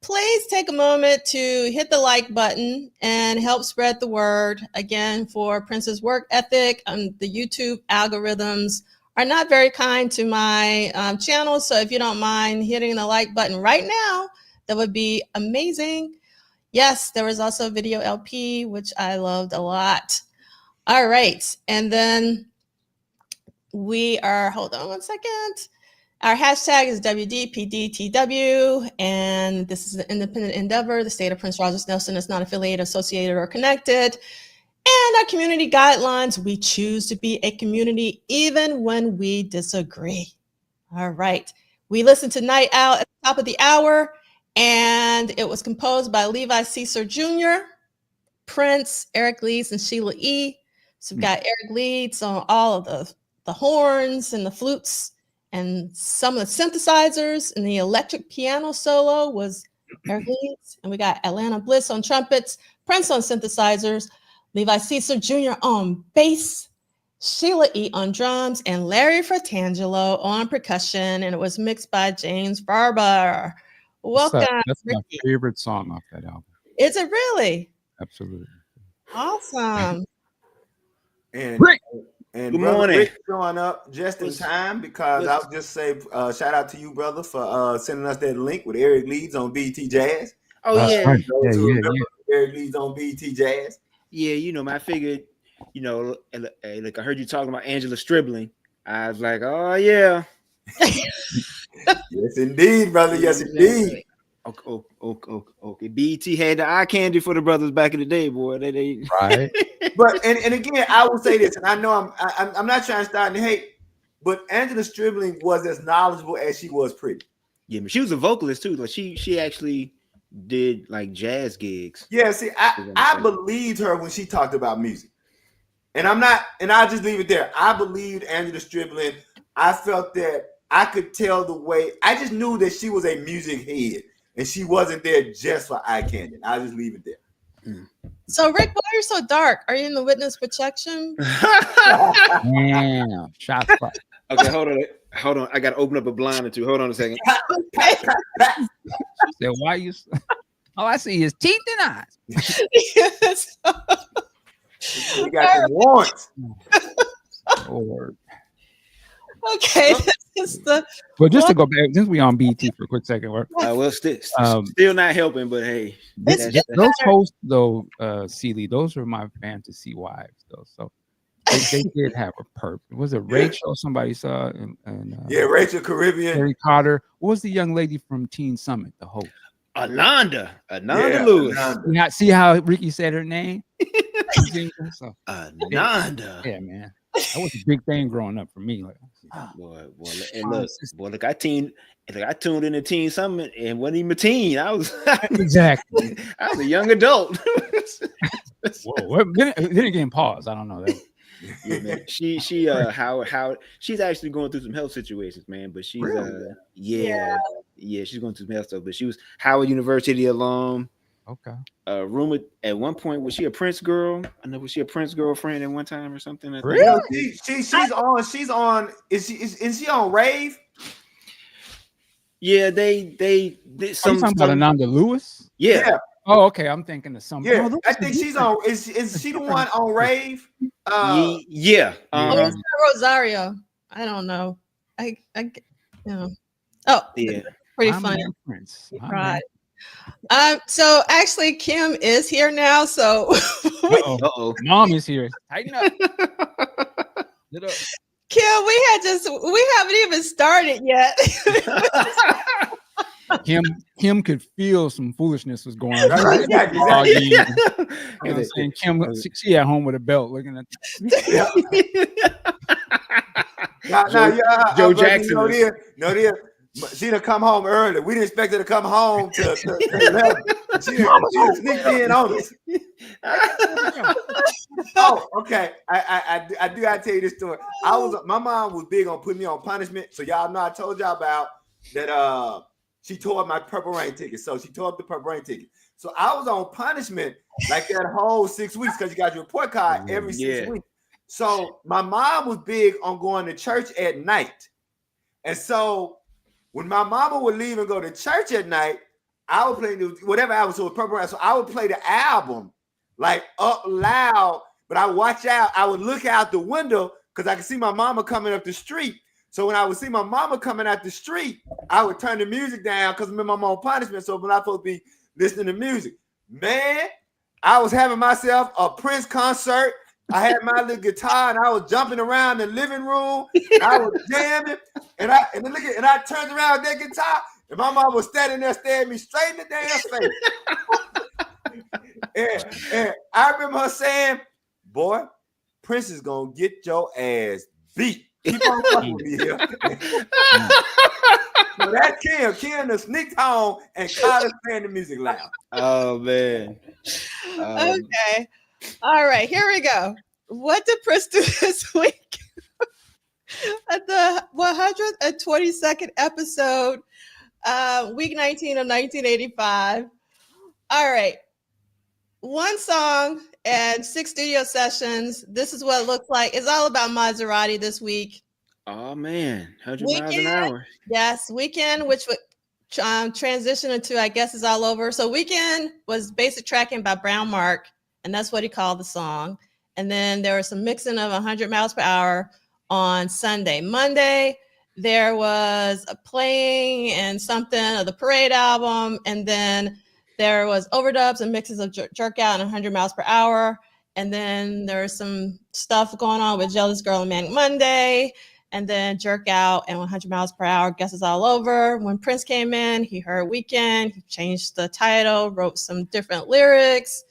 Please take a moment to hit the like button and help spread the word. Again, for Prince's work ethic, the YouTube algorithms are not very kind to my channel. So if you don't mind hitting the like button right now, that would be amazing. Yes, there was also a video LP, which I loved a lot. All right. And then hold on one second. Our hashtag is WDPDTW, and this is an independent endeavor. The state of Prince Rogers Nelson is not affiliated, associated, or connected. And our community guidelines, we choose to be a community even when we disagree. All right. We listened to Night Owl at the top of the hour, and it was composed by Levi Caesar Jr., Prince, Eric Leeds, and Sheila E. So we've got Eric Leeds on all of the horns and the flutes and some of the synthesizers, and the electric piano solo was Eric Leeds. And we got Atlanta Bliss on trumpets, Prince on synthesizers, Levi Caesar Jr. on bass, Sheila E. on drums, and Larry Fratangelo on percussion. And it was mixed by James Barber. Welcome. That's my favorite song off that album. Is it really? Absolutely. Awesome. And Rick. And good brother morning. Rick showing up just in time, because I'll just say shout out to you, brother, for sending us that link with Eric Leeds on BT Jazz. Oh yeah. Right. Eric Leeds on BT Jazz. Yeah, I figured, like I heard you talking about Angela Stribling. I was like, oh yeah. Yes, indeed, brother. Yes, indeed. Okay. BET had the eye candy for the brothers back in the day, boy. They Right. But and again, I will say this, and I know I'm not trying to start to hate, but Angela Stribling was as knowledgeable as she was pretty. Yeah, but she was a vocalist too. Like she actually did like jazz gigs. Yeah, see, I believed her when she talked about music. And I'll just leave it there. I believed Angela Stribling. I felt that I could tell the way, I just knew that she was a music head and she wasn't there just for eye candy. I'll just leave it there. So Rick, why are you so dark? Are you in the witness protection? Damn. Shots fired. Okay, hold on. I gotta open up a blind or two. Hold on a second. Then why you? All I see is teeth and eyes. Yes. We got the warrants. Lord. Okay, this is the But just to go back, since we on BT for a quick second, Well, still not helping, but hey, those hosts though, Celie, those were my fantasy wives though. So they did have a perp. Was it Rachel? Somebody saw and Yeah, Rachel Caribbean. Harry Potter. What was the young lady from Teen Summit? The host. Ananda Yeah, Lewis. Ananda. See how Ricky said her name? So, Ananda. yeah, man. That was a big thing growing up for me. Like, look, I tuned into Teen Summit and wasn't even a teen. I was exactly. I was a young adult. Whoa, then again, pause. I don't know that. Yeah, man. She how she's actually going through some health situations, man. But she's she's going through some health stuff. But she was Howard University alum. Okay. Rumored at one point, was she a Prince girl? I know, was she a Prince girlfriend at one time or something? Really? You know, she's on. Is she on Rave? Yeah, they Are you talking about Ananda Lewis? Yeah. Oh, okay. I'm thinking of something. Yeah, I think she's on. Is she the one on Rave? Yeah. it's Rosario. I don't know. I you know. Oh, yeah. Pretty I'm funny. Prince. Right. So actually Kim is here now. So Uh-oh. Mom is here. Tighten up. Get up. Kim, we haven't even started yet. Kim could feel some foolishness was going on. Right, exactly. You know what I'm saying? Kim, she at home with a belt looking at Joe Jackson. No, she done come home early. We didn't expect her to come home to 11. She sneaked in on us. Oh, okay. I do gotta tell you this story. My mom was big on putting me on punishment. So y'all know I told y'all about that she tore up my Purple Rain ticket. So she tore up the Purple Rain ticket. So I was on punishment like that whole 6 weeks because you got your report card every 6 weeks. So my mom was big on going to church at night. And so when my mama would leave and go to church at night, I would play whatever album. So Purple Rain. So I would play the album like up loud, but I watch out. I would look out the window because I could see my mama coming up the street. So when I would see my mama coming out the street, I would turn the music down because I'm on punishment. So when I'm supposed to be listening to music, man, I was having myself a Prince concert. I had my little guitar and I was jumping around the living room. I was jamming, and I turned around with that guitar, and my mom was standing there staring me straight in the damn face. and I remember her saying, "Boy, Prince is gonna get your ass beat. Keep on fucking with me here." So that Kim that sneaked home and caught us playing the music loud. Oh man. Okay. All right, here we go. What did Prince do this week? At the 122nd episode, week 19 of 1985. All right. One song and 6 studio sessions. This is what it looks like. It's all about Mazarati this week. Oh man, 100 miles an hour. Yes, Weekend, which would transition into I Guess It's All Over. So Weekend was basic tracking by Brown Mark, and that's what he called the song. And then there was some mixing of 100 miles per hour on Sunday. Monday, there was a playing and something of the Parade album. And then there was overdubs and mixes of Jerk Out and 100 miles per hour. And then there was some stuff going on with Jealous Girl and Manic Monday. And then Jerk Out and 100 miles per hour, Guess It's All Over. When Prince came in, he heard Weekend. He changed the title, wrote some different lyrics.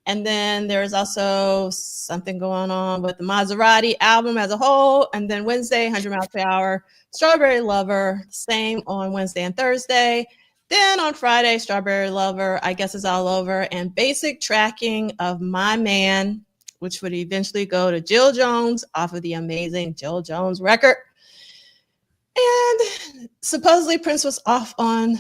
And then there's also something going on with the Mazarati album as a whole. And then Wednesday, 100 miles per hour, Strawberry Lover, same on Wednesday and Thursday. Then on Friday, Strawberry Lover, I Guess It's All Over, and basic tracking of My Man, which would eventually go to Jill Jones off of the amazing Jill Jones record. And supposedly Prince was off on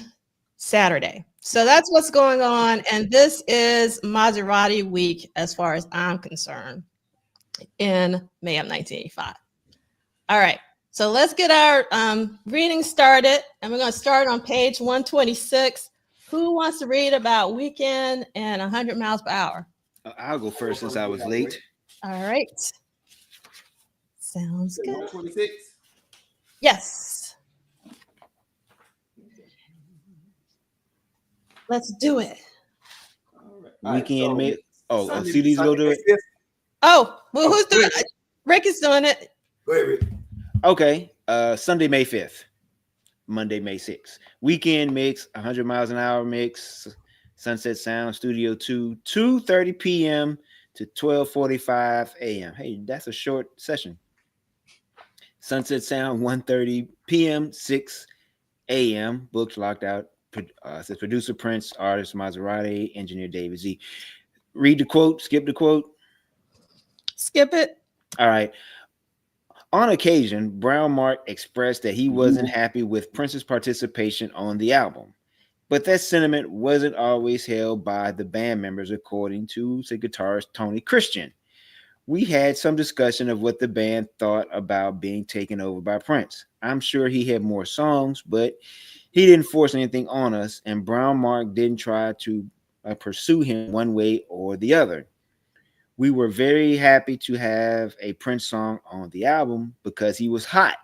Saturday. So that's what's going on. And this is Mazarati week, as far as I'm concerned, in May of 1985. All right. So let's get our reading started. And we're going to start on page 126. Who wants to read about Weekend and 100 miles per hour? I'll go first since I was late. All right. Sounds good. 126. Yes. Let's do it. All right. Weekend mix. Oh, Sunday, CDs go do May it. 5th. Oh, well, Oh, who's go doing ahead. it? Rick is doing it. Go ahead, Rick. Okay. Sunday, May 5th. Monday, May 6th. Weekend mix, 100 miles an hour mix, Sunset Sound Studio 2, 2:30 p.m. to 12:45 a.m. Hey, that's a short session. Sunset Sound, 1:30 p.m., 6 a.m. Books locked out. Says producer Prince, artist Mazarati, engineer David Z. Read the quote, skip the quote. Skip it. All right. On occasion, Brown Mark expressed that he wasn't happy with Prince's participation on the album. But that sentiment wasn't always held by the band members, according to the guitarist Tony Christian. We had some discussion of what the band thought about being taken over by Prince. I'm sure he had more songs, but he didn't force anything on us, and Brown Mark didn't try to pursue him one way or the other. We were very happy to have a Prince song on the album because he was hot,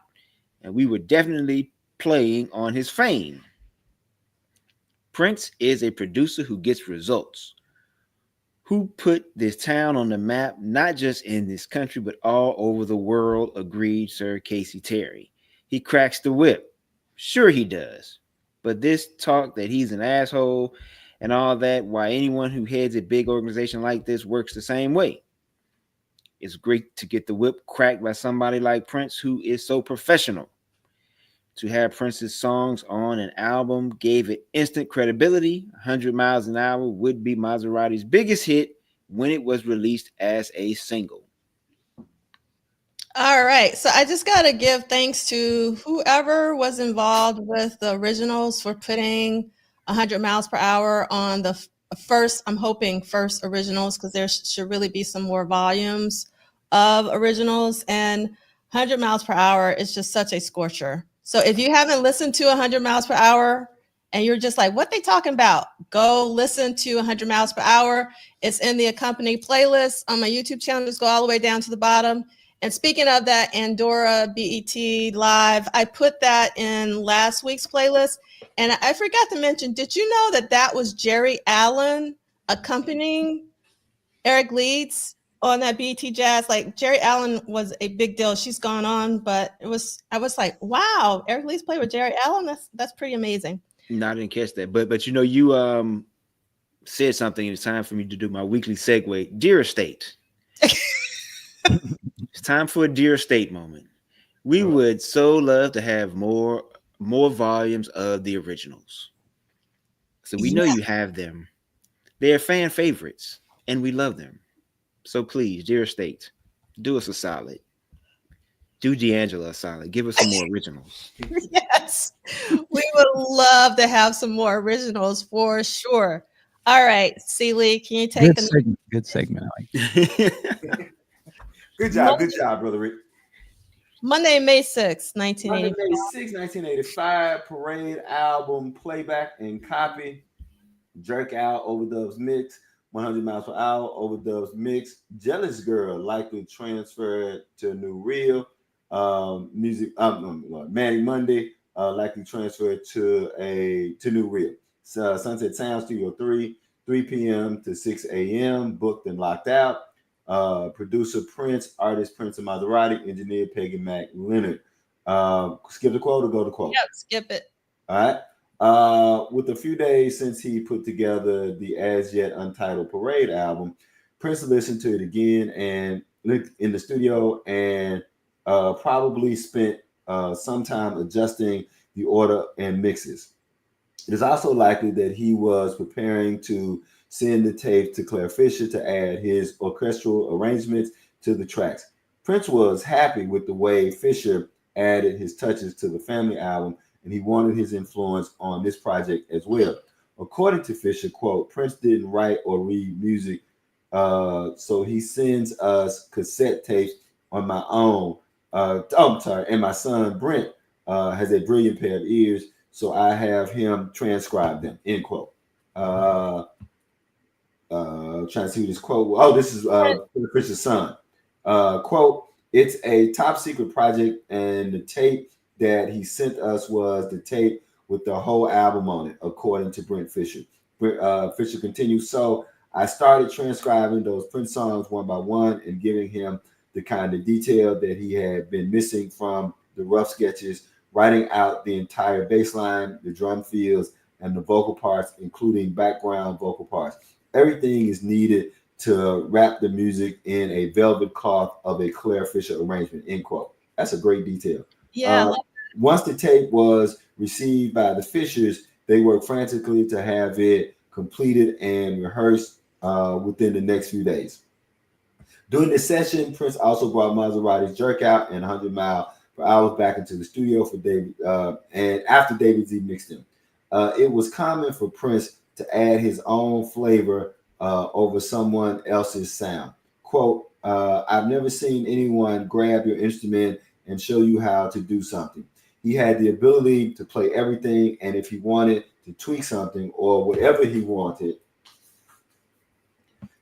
and we were definitely playing on his fame. Prince is a producer who gets results, who put this town on the map, not just in this country, but all over the world, agreed Sir Casey Terry. He cracks the whip. Sure, he does. But this talk that he's an asshole and all that, why anyone who heads a big organization like this works the same way. It's great to get the whip cracked by somebody like Prince, who is so professional. To have Prince's songs on an album gave it instant credibility. 100 Miles an Hour would be Maserati's biggest hit when it was released as a single. All right. So I just got to give thanks to whoever was involved with the originals for putting 100 miles per hour on the first, I'm hoping first originals, because there should really be some more volumes of originals. And 100 miles per hour is just such a scorcher. So if you haven't listened to 100 miles per hour and you're just like, what they talking about? Go listen to 100 miles per hour. It's in the accompanying playlist on my YouTube channel. Just go all the way down to the bottom. And speaking of that Andorra BET Live, I put that in last week's playlist. And I forgot to mention, did you know that that was Jerry Allen accompanying Eric Leeds on that BET Jazz? Like, Jerry Allen was a big deal. She's gone on, but I was like, wow, Eric Leeds played with Jerry Allen? That's pretty amazing. No, I didn't catch that. But you know, you said something, and it's time for me to do my weekly segue. Dear Estate. It's time for a Dear Estate moment. We would so love to have more volumes of the originals. So we know you have them. They are fan favorites, and we love them. So please, Dear Estate, do us a solid. Do D'Angelo a solid. Give us some more originals. Yes, we would love to have some more originals for sure. All right, Celie, can you take Good segment. Good job, Brother Rick. Monday, May 6th, Monday, 1980. May 6, 1985, Parade album, playback and copy. Jerk Out, Overdubs mix. 100 Miles per Hour, Overdubs mix. Jealous Girl, likely transferred to New Reel. Manny Monday, likely transferred to New Reel. Sunset Sound Studio 3, 3 p.m. to 6 a.m. Booked and locked out. Producer Prince, artist Prince and Mazarati, engineer Peggy Mac Leonard. Skip the quote or go to quote? Yep, skip it. All right. With a few days since he put together the as yet untitled Parade album, Prince listened to it again and looked in the studio and probably spent some time adjusting the order and mixes. It is also likely that he was preparing to send the tape to Claire Fisher to add his orchestral arrangements to the tracks. Prince was happy with the way Fisher added his touches to the Family album, and he wanted his influence on this project as well. According to Fisher, quote, Prince didn't write or read music, so he sends us cassette tapes on my own. And my son Brent has a brilliant pair of ears, so I have him transcribe them, end quote. Trying to see this quote. Oh, this is Fisher's son. Quote, it's a top secret project, and the tape that he sent us was the tape with the whole album on it, according to Brent Fisher. Fisher continues, so I started transcribing those Prince songs one by one and giving him the kind of detail that he had been missing from the rough sketches, writing out the entire bass line, the drum fills, and the vocal parts, including background vocal parts. Everything is needed to wrap the music in a velvet cloth of a Claire Fisher arrangement, end quote. That's a great detail. Yeah. Once the tape was received by the Fishers, they worked frantically to have it completed and rehearsed within the next few days. During the session, Prince also brought Mazarati's Jerk Out and 100 Mile per Hour back into the studio for David, and after David Z mixed them. It was common for Prince to add his own flavor over someone else's sound. Quote, I've never seen anyone grab your instrument and show you how to do something. He had the ability to play everything, and if he wanted to tweak something or whatever he wanted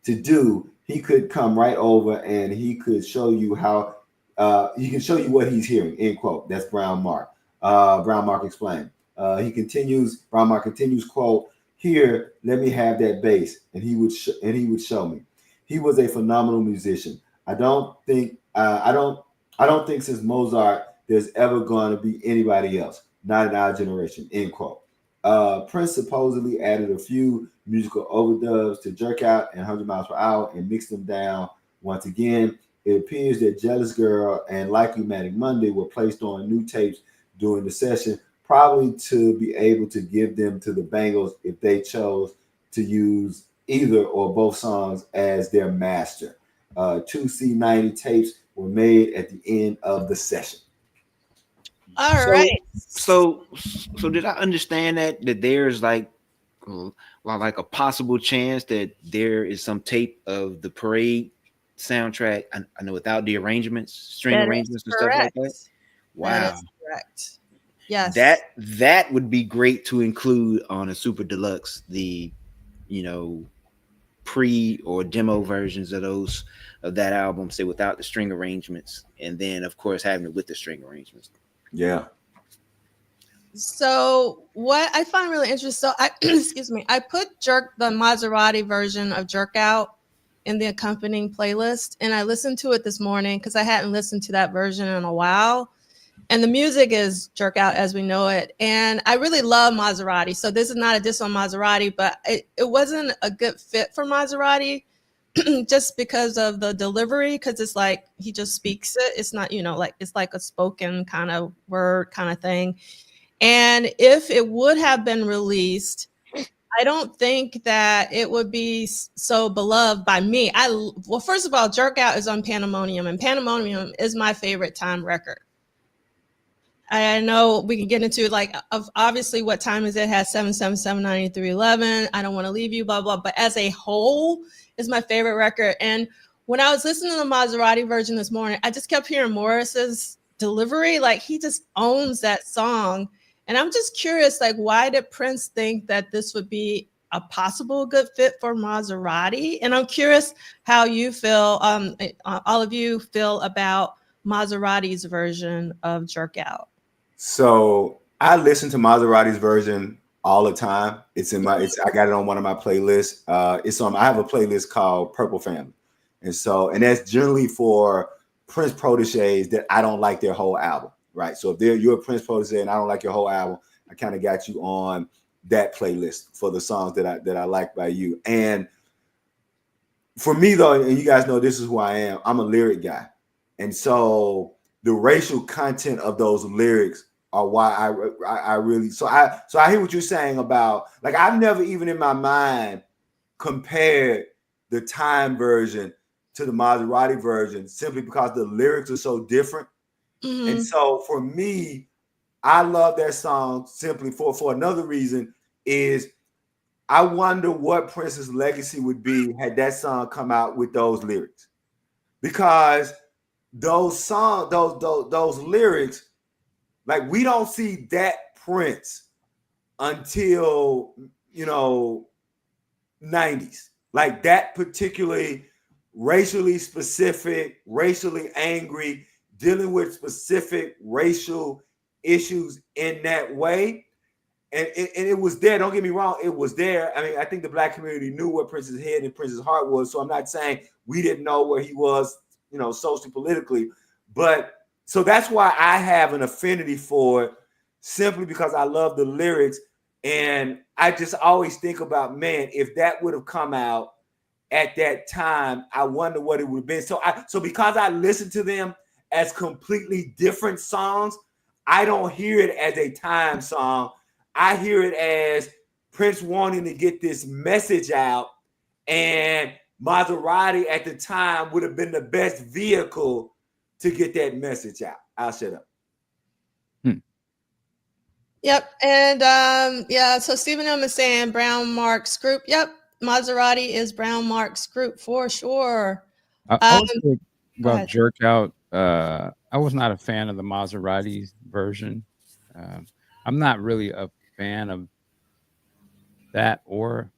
to do, he could come right over and he could show you how, he can show you what he's hearing, end quote. That's Brown Mark. Brown Mark explained. Brown Mark continues, quote, here, let me have that bass. And he would show me. He was a phenomenal musician. I don't think since Mozart there's ever going to be anybody else, not in our generation, end quote. Prince supposedly added a few musical overdubs to Jerk Out and 100 Miles per Hour and mixed them down once again. It appears that Jealous Girl and Likely Manic Monday were placed on new tapes during the session, probably to be able to give them to the Bangles if they chose to use either or both songs as their master. 2 C90 tapes were made at the end of the session. All right. So did I understand that there's like a possible chance that there is some tape of the Parade soundtrack? I know without the arrangements, string arrangements and stuff like that. Wow, that is correct. Yes, that would be great to include on a super deluxe. The pre or demo versions of that album, say without the string arrangements, and then of course having it with the string arrangements. Yeah. So what I find really interesting, so I excuse me, I put the Mazarati version of Jerk Out in the accompanying playlist, and I listened to it this morning because I hadn't listened to that version in a while. And the music is Jerk Out as we know it. And I really love Mazarati. So this is not a diss on Mazarati, but it wasn't a good fit for Mazarati just because of the delivery, because it's like he just speaks it. It's not, like it's like a spoken kind of word kind of thing. And if it would have been released, I don't think that it would be so beloved by me. Well, first of all, Jerk Out is on Pandemonium, and Pandemonium is my favorite time record. I know we can get into like obviously what time is it? Has 7779311. I don't want to leave you, blah blah. But as a whole, is my favorite record. And when I was listening to the Mazarati version this morning, I just kept hearing Morris's delivery. Like he just owns that song. And I'm just curious, like, why did Prince think that this would be a possible good fit for Mazarati? And I'm curious how you feel, all of you feel about Mazarati's version of Jerk Out. So I listen to Mazarati's version all the time. I got it on one of my playlists. I have a playlist called Purple Family. And that's generally for Prince proteges that I don't like their whole album, right? So if you're a Prince protege and I don't like your whole album, I kind of got you on that playlist for the songs that I like by you. And for me though, and you guys know this is who I am, I'm a lyric guy. And so the racial content of those lyrics are why I really, so I hear what you're saying about, like, I've never even in my mind compared the Time version to the Mazarati version simply because the lyrics are so different. Mm-hmm. And so for me, I love that song simply for another reason is I wonder what Prince's legacy would be had that song come out with those lyrics, because those lyrics, like, we don't see that Prince until 90s, like that particularly racially specific, racially angry, dealing with specific racial issues in that way. And it was there. Don't get me wrong, it was there. I mean, I think the Black community knew where Prince's head and Prince's heart was. So I'm not saying we didn't know where he was, socially, politically. But so that's why I have an affinity for it, simply because I love the lyrics. And I just always think about, man, if that would have come out at that time, I wonder what it would have been. So because I listen to them as completely different songs, I don't hear it as a time song. I hear it as Prince wanting to get this message out, and Mazarati at the time would have been the best vehicle to get that message out. I'll shut up. Yep. And so Stephen M is saying Brown Mark's group. Yep. Mazarati is Brown Mark's group for sure. I would say about Jerk Out. I was not a fan of the Maserati version. I'm not really a fan of that or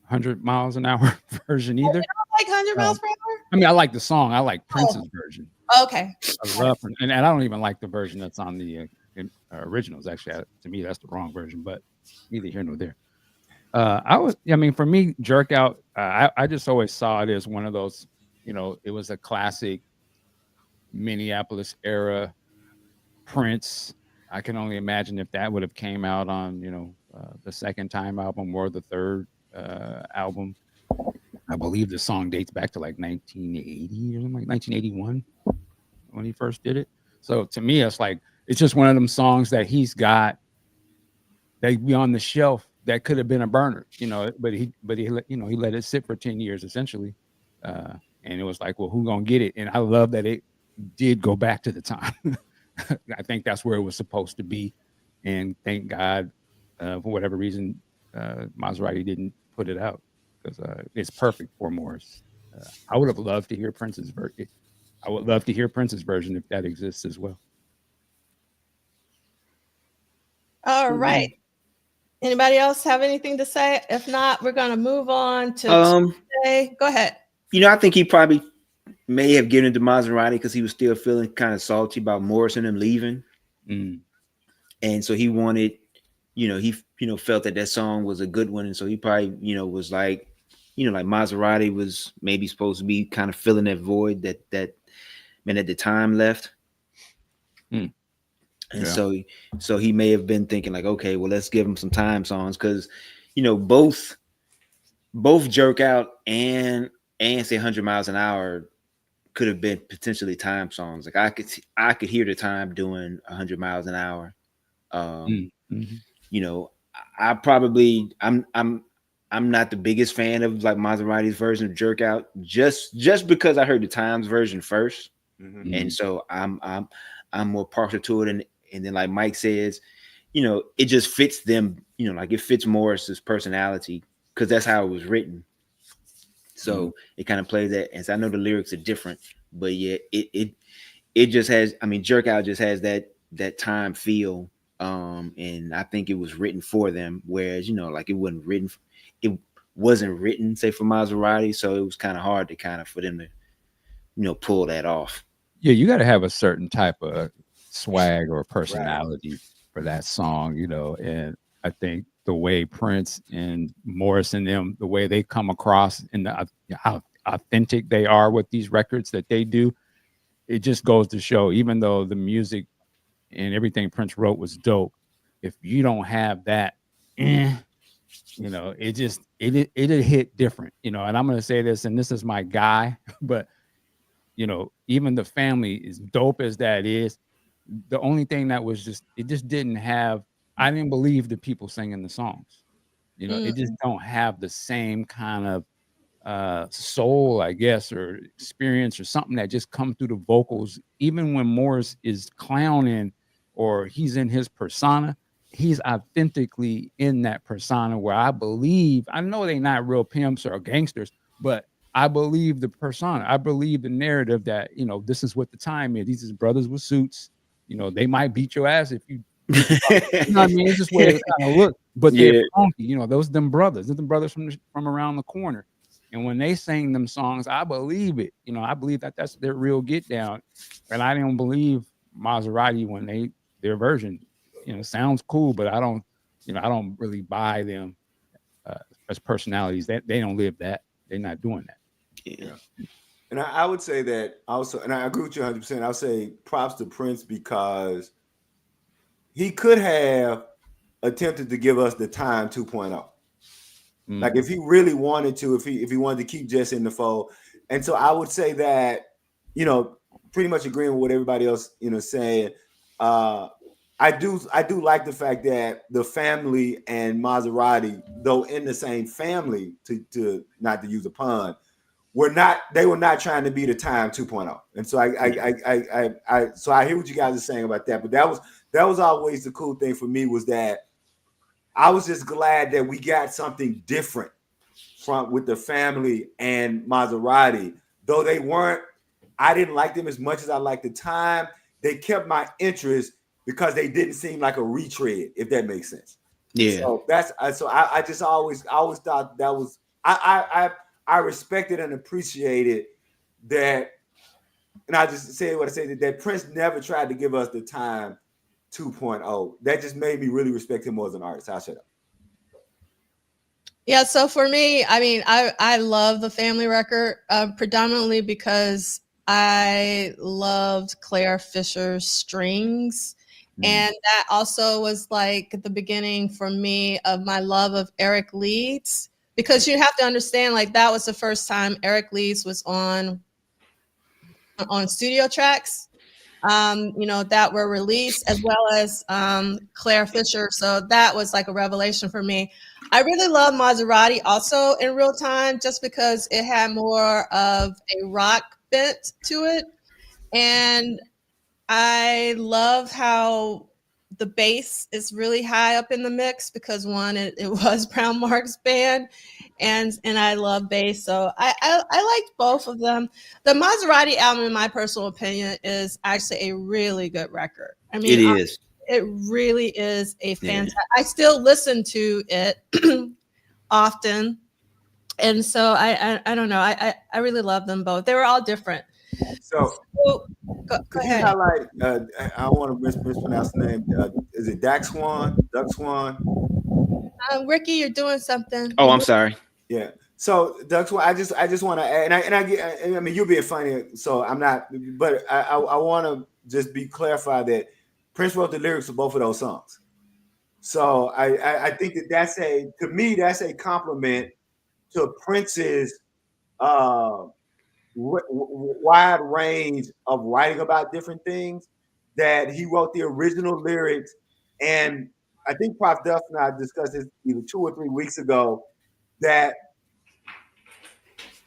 100 miles an hour version either. You don't like 100 miles per hour? I mean, I like the song. I like Prince's version. Okay. I love, and I don't even like the version that's on the originals. Actually, to me, that's the wrong version. But neither here nor there. For me, Jerk Out. I just always saw it as one of those. It was a classic Minneapolis era Prince. I can only imagine if that would have came out on the second time album or the third album. I believe the song dates back to like 1980 or something, like 1981 when he first did it. So to me, it's just one of them songs that he's got that be on the shelf that could have been a burner, but he let it sit for 10 years essentially. And it was like, well, who's gonna get it? And I love that it did go back to the time. I think that's where it was supposed to be. And thank God, for whatever reason, Mazarati didn't put it out, because it's perfect for Morris. I would have loved to hear Prince's version. I would love to hear Prince's version if that exists as well. All right. Anybody else have anything to say? If not, we're going to move on to Tuesday. Go ahead. I think he probably may have given it to Mazarati because he was still feeling kind of salty about Morris and him leaving. And so he wanted, he felt that song was a good one. And so he probably, was like, like Mazarati was maybe supposed to be kind of filling that void that man at the time left. And so he may have been thinking like, okay, well, let's give him some time songs, because both Jerk Out and say 100 miles an hour could have been potentially time songs. Like I could hear the time doing 100 miles an hour. I probably I'm not the biggest fan of like Maserati's version of Jerk Out, just because I heard the Times version first, and so I'm more partial to it. And then like Mike says, it just fits them. Like it fits Morris's personality because that's how it was written. So it kind of plays that. And so I know the lyrics are different, but yeah, it just has. I mean, Jerk Out just has that time feel. And I think it was written for them, whereas like it wasn't written say for Mazarati, so it was kind of hard to for them to pull that off. Yeah, you got to have a certain type of swag or personality for that song, and I think the way Prince and Morris and them, the way they come across and how authentic they are with these records that they do, it just goes to show, even though the music and everything Prince wrote was dope, if you don't have that, it hit different, and I'm going to say this, and this is my guy, but even the family, as dope as that is, the only thing that was it just didn't have, I didn't believe the people singing the songs, it just don't have the same kind of soul, I guess, or experience or something that just comes through the vocals. Even when Morris is clowning or he's in his persona, he's authentically in that persona where I know they're not real pimps or gangsters, but I believe the persona. I believe the narrative that, this is what the time is. These is brothers with suits. They might beat your ass if you, you know what I mean? It's just where they kind of look, but they're funky. Those them brothers. They're the brothers from around the corner. And when they sing them songs, I believe it. I believe that's their real get down. And I didn't believe Mazarati when they their version. Sounds cool, but I don't really buy them as personalities. That they don't live that. They're not doing that. Yeah. And I would say that also, and I agree with you 100%. I'll say props to Prince because he could have attempted to give us the Time 2.0. Like if he really wanted to, if he wanted to keep Jess in the fold. And so I would say that, pretty much agreeing with what everybody else, saying. I do like the fact that the family and Mazarati, though in the same family, to not to use a pun, were not trying to be the Time 2.0. And so I hear what you guys are saying about that. But that was always the cool thing for me, was that I was just glad that we got something different with the family and Mazarati. Though they weren't, I didn't like them as much as I liked the Time. They kept my interest because they didn't seem like a retread, if that makes sense. Yeah. So I just always thought that was I respected and appreciated that, and I just say what I say, that Prince never tried to give us the Time 2.0. That just made me really respect him more as an artist. I'll shut up. Yeah, so for me, I mean, I love the family record predominantly because I loved Claire Fisher's strings. And that also was like the beginning for me of my love of Eric Leeds, because you have to understand, like, that was the first time Eric Leeds was on studio tracks, that were released, as well as Claire Fisher. So that was like a revelation for me. I really love Mazarati also in real time, just because it had more of a rock bent to it. And I love how the bass is really high up in the mix, because one, it was Brown Mark's band, and I love bass. So I liked both of them. The Mazarati album, in my personal opinion, is actually a really good record. I mean, it is. It really is a fantastic. I still listen to it often, and so I don't know. I really love them both. They were all different. So go ahead. Highlight, I want to mispronounce the name. Is it Duck Swan? Ricky, you're doing something. Oh, I'm sorry. Yeah. So Duck Swan, I just want to add, I mean, you're being funny, so I'm not, but I want to just be clarified that Prince wrote the lyrics of both of those songs. So I think that's to me, that's a compliment to Prince's wide range of writing about different things, that he wrote the original lyrics. And I think Prof. Duff and I discussed this either 2 or 3 weeks ago, that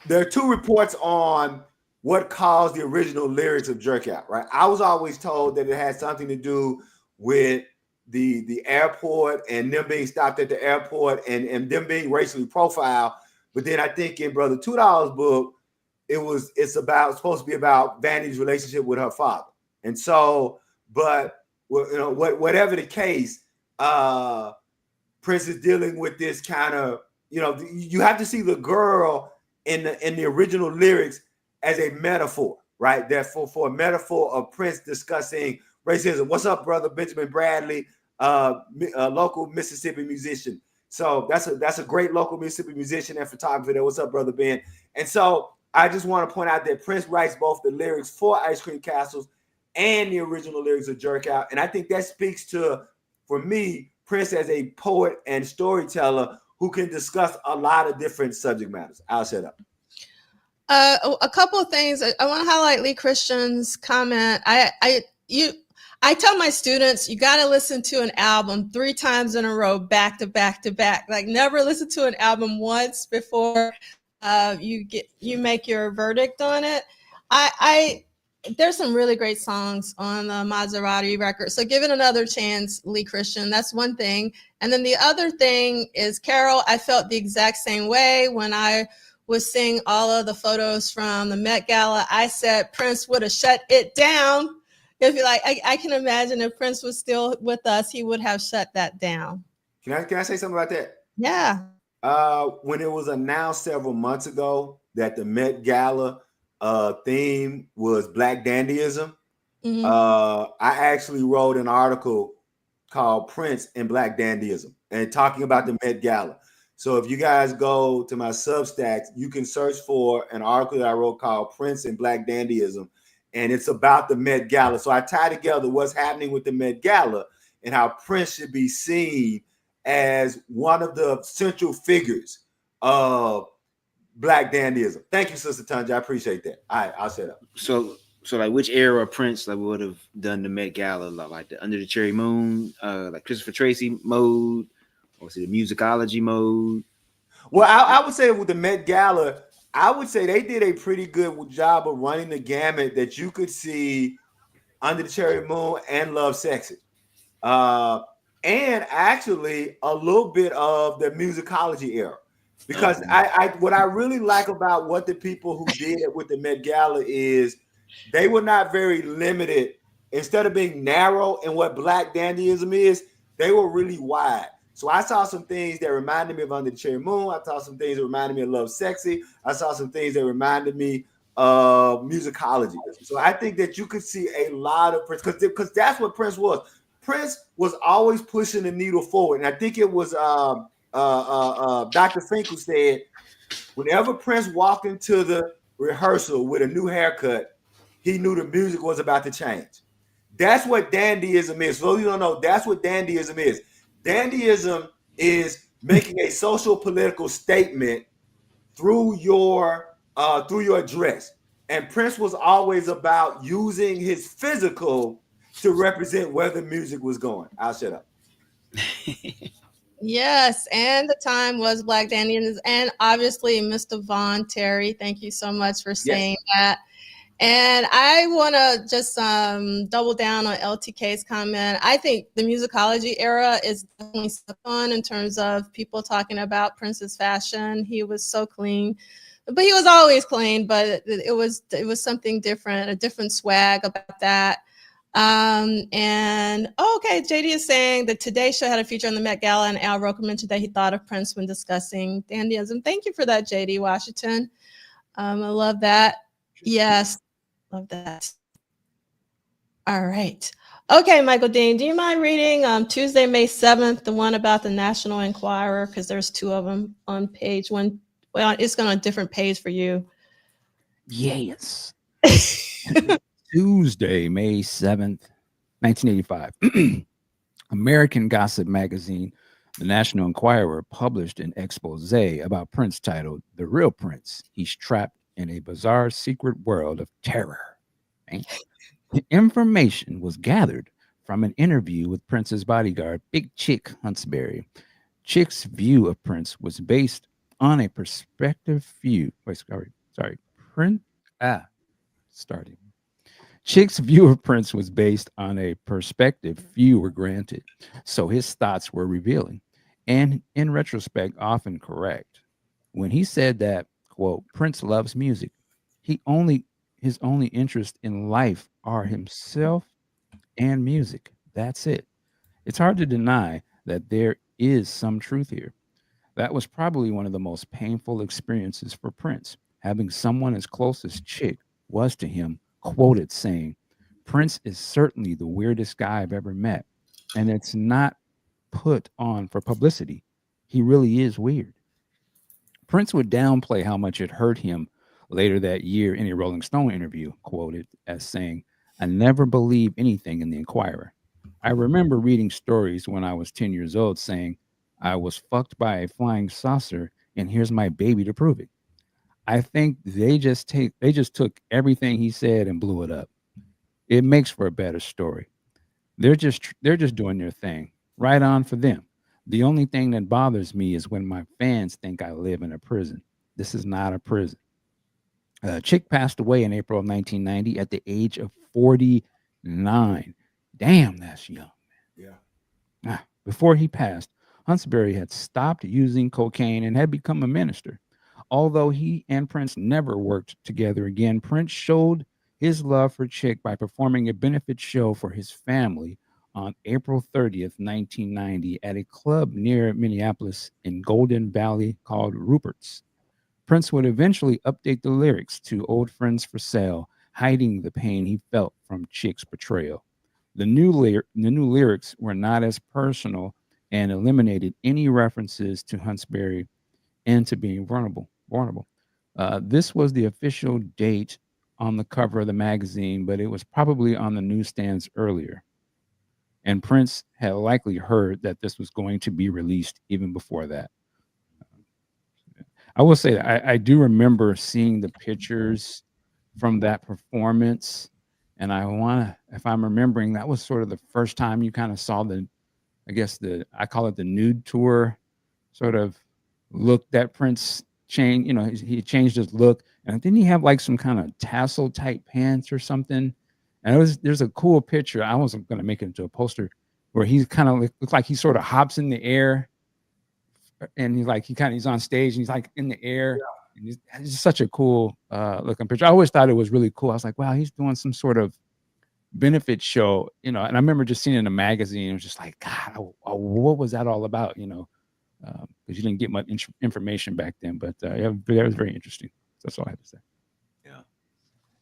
there are 2 reports on what caused the original lyrics of Jerk Out, right? I was always told that it had something to do with the airport and them being stopped at the airport and them being racially profiled. But then I think in Brother Tudahl's book, it's supposed to be about Vandy's relationship with her father. And so, but whatever the case, Prince is dealing with this kind of, you have to see the girl in the original lyrics as a metaphor, right? Therefore, for a metaphor of Prince discussing racism. What's up, brother Benjamin Bradley, a local Mississippi musician. So that's a great local Mississippi musician and photographer there. What's up, brother Ben? And so I just want to point out that Prince writes both the lyrics for Ice Cream Castles and the original lyrics of Jerk Out. And I think that speaks to, for me, Prince as a poet and storyteller who can discuss a lot of different subject matters. I'll shut up. A couple of things. I want to highlight Lee Christian's comment. I tell my students, you got to listen to an album 3 times in a row, back to back to back. Like, never listen to an album once before you make your verdict on it. There's some really great songs on the Mazarati record. So give it another chance, Lee Christian. That's one thing. And then the other thing is, Carol, I felt the exact same way when I was seeing all of the photos from the Met Gala. I said Prince would have shut it down. If you like, I can imagine if Prince was still with us, he would have shut that down. Can I say something about that? Yeah. When it was announced several months ago that the Met Gala theme was Black dandyism, Mhm. I actually wrote an article called Prince and Black Dandyism and talking about the Met Gala. So if you guys go to my Substack, you can search for an article that I wrote called Prince and Black Dandyism, and it's about the Met Gala. So I tie together what's happening with the Met Gala and how Prince should be seen as one of the central figures of Black Dandyism. Thank you, Sister Tanja. I appreciate that. All right, I'll shut up. So like which era of Prince like would have done the Met Gala like the Under the Cherry Moon, like Christopher Tracy mode, or was it the musicology mode? Well, I would say with the Met Gala, I would say they did a pretty good job of running the gamut that you could see Under the Cherry Moon and Lovesexy. Uh, and actually a little bit of the musicology era. Because I what I really like about what the people who did it with the Met Gala is they were not very limited. Instead of being narrow in what Black dandyism is, they were really wide. So I saw some things that reminded me of Under the Cherry Moon. I saw some things that reminded me of Lovesexy. I saw some things that reminded me of musicology. So I think that you could see a lot of Prince because that's what Prince was. Prince was always pushing the needle forward, and I think it was Dr. Finkel said whenever Prince walked into the rehearsal with a new haircut, he knew the music was about to change. That's what dandyism is. For those you don't know, that's what dandyism is. Dandyism is making a social political statement through your dress. And Prince was always about using his physical to represent where the music was going. I'll shut up. Yes, and the time was Black Dandyism, and obviously Mr. Vaughn Terry. Thank you so much for saying that. And I want to just double down on LTK's comment. I think the musicology era is definitely fun in terms of people talking about Prince's fashion. He was so clean, but he was always clean. But it was something different, a different swag about that. Okay, JD is saying the Today Show had a feature on the Met Gala, and Al Roker mentioned that he thought of Prince when discussing dandyism. Thank you for that, JD Washington. I love that. Yes. Love that. All right. Okay, Michael Dean, do you mind reading Tuesday, May 7th, the one about the National Enquirer? Because there's two of them on page one. Well, it's going on a different page for you. Yes. Tuesday, May 7th, 1985. American Gossip magazine, the National Enquirer, published an expose about Prince titled The Real Prince. He's trapped in a bizarre secret world of terror. Right? The information was gathered from an interview with Prince's bodyguard, Big Chick Huntsberry. Chick's view of Prince was based on a perspective view. Chick's view of Prince was based on a perspective few were granted, so his thoughts were revealing, and in retrospect, often correct. When he said that, quote, Prince loves music, his only interest in life are himself and music. That's it. It's hard to deny that there is some truth here. That was probably one of the most painful experiences for Prince, having someone as close as Chick was to him quoted saying, Prince is certainly the weirdest guy I've ever met, and it's not put on for publicity. He really is weird. Prince would downplay how much it hurt him later that year in a Rolling Stone interview, quoted as saying, I never believed anything in the Enquirer. I remember reading stories when I was 10 years old saying, I was fucked by a flying saucer, and here's my baby to prove it. I think they just took everything he said and blew it up. It makes for a better story. They're just doing their thing. Right on for them. The only thing that bothers me is when my fans think I live in a prison. This is not a prison. Chick passed away in April of 1990 at the age of 49. Damn, that's young. Yeah. Before he passed, Huntsberry had stopped using cocaine and had become a minister. Although he and Prince never worked together again, Prince showed his love for Chick by performing a benefit show for his family on April 30th, 1990, at a club near Minneapolis in Golden Valley called Rupert's. Prince would eventually update the lyrics to Old Friends for Sale, hiding the pain he felt from Chick's betrayal. The new lyrics were not as personal and eliminated any references to Huntsberry and to being vulnerable. This was the official date on the cover of the magazine, but it was probably on the newsstands earlier. And Prince had likely heard that this was going to be released even before that. I will say that I do remember seeing the pictures from that performance. And if I'm remembering, that was sort of the first time you kind of saw I call it the nude tour sort of look that Prince changed. You know, he changed his look. And didn't he have like some kind of tassel type pants or something? And there's a cool picture. I wasn't going to make it into a poster where he's kind of looks like he sort of hops in the air, and he's on stage and he's like in the air. Yeah. And it's such a cool looking picture. I always thought it was really cool. I was like, wow, he's doing some sort of benefit show, you know. And I remember just seeing it in a magazine. It was just like, God, what was that all about, you know? Because you didn't get much information back then. But yeah, that was very interesting. That's all I have to say. Yeah,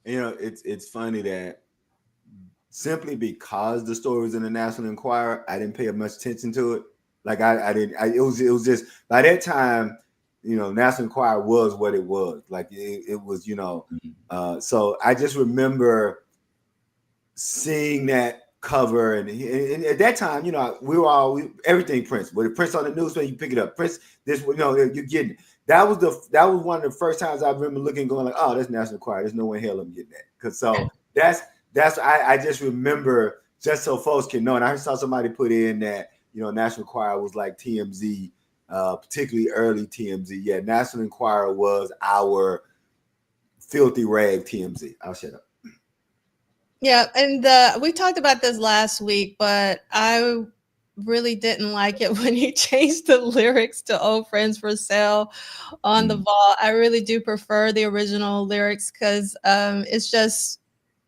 you know, it's funny that simply because the story was in the National Enquirer, I didn't pay much attention to it. Like I didn't. It was just by that time, you know, National Enquirer was what it was. Like it was, you know. So I just remember seeing that cover, and at that time, you know, we were all everything Prince. But Prince on the news, when you pick it up, Prince, this, you know, you're getting it. That was one of the first times I remember looking, going like, oh, that's National Enquirer. There's no way in hell I'm getting that. Because so I just remember, just so folks can know. And I saw somebody put in that, you know, National Enquirer was like TMZ, particularly early TMZ. Yeah, National Enquirer was our filthy rag TMZ. I'll shut up. Yeah, and we talked about this last week, but I really didn't like it when he changed the lyrics to "Old Friends for Sale" on the vault. I really do prefer the original lyrics because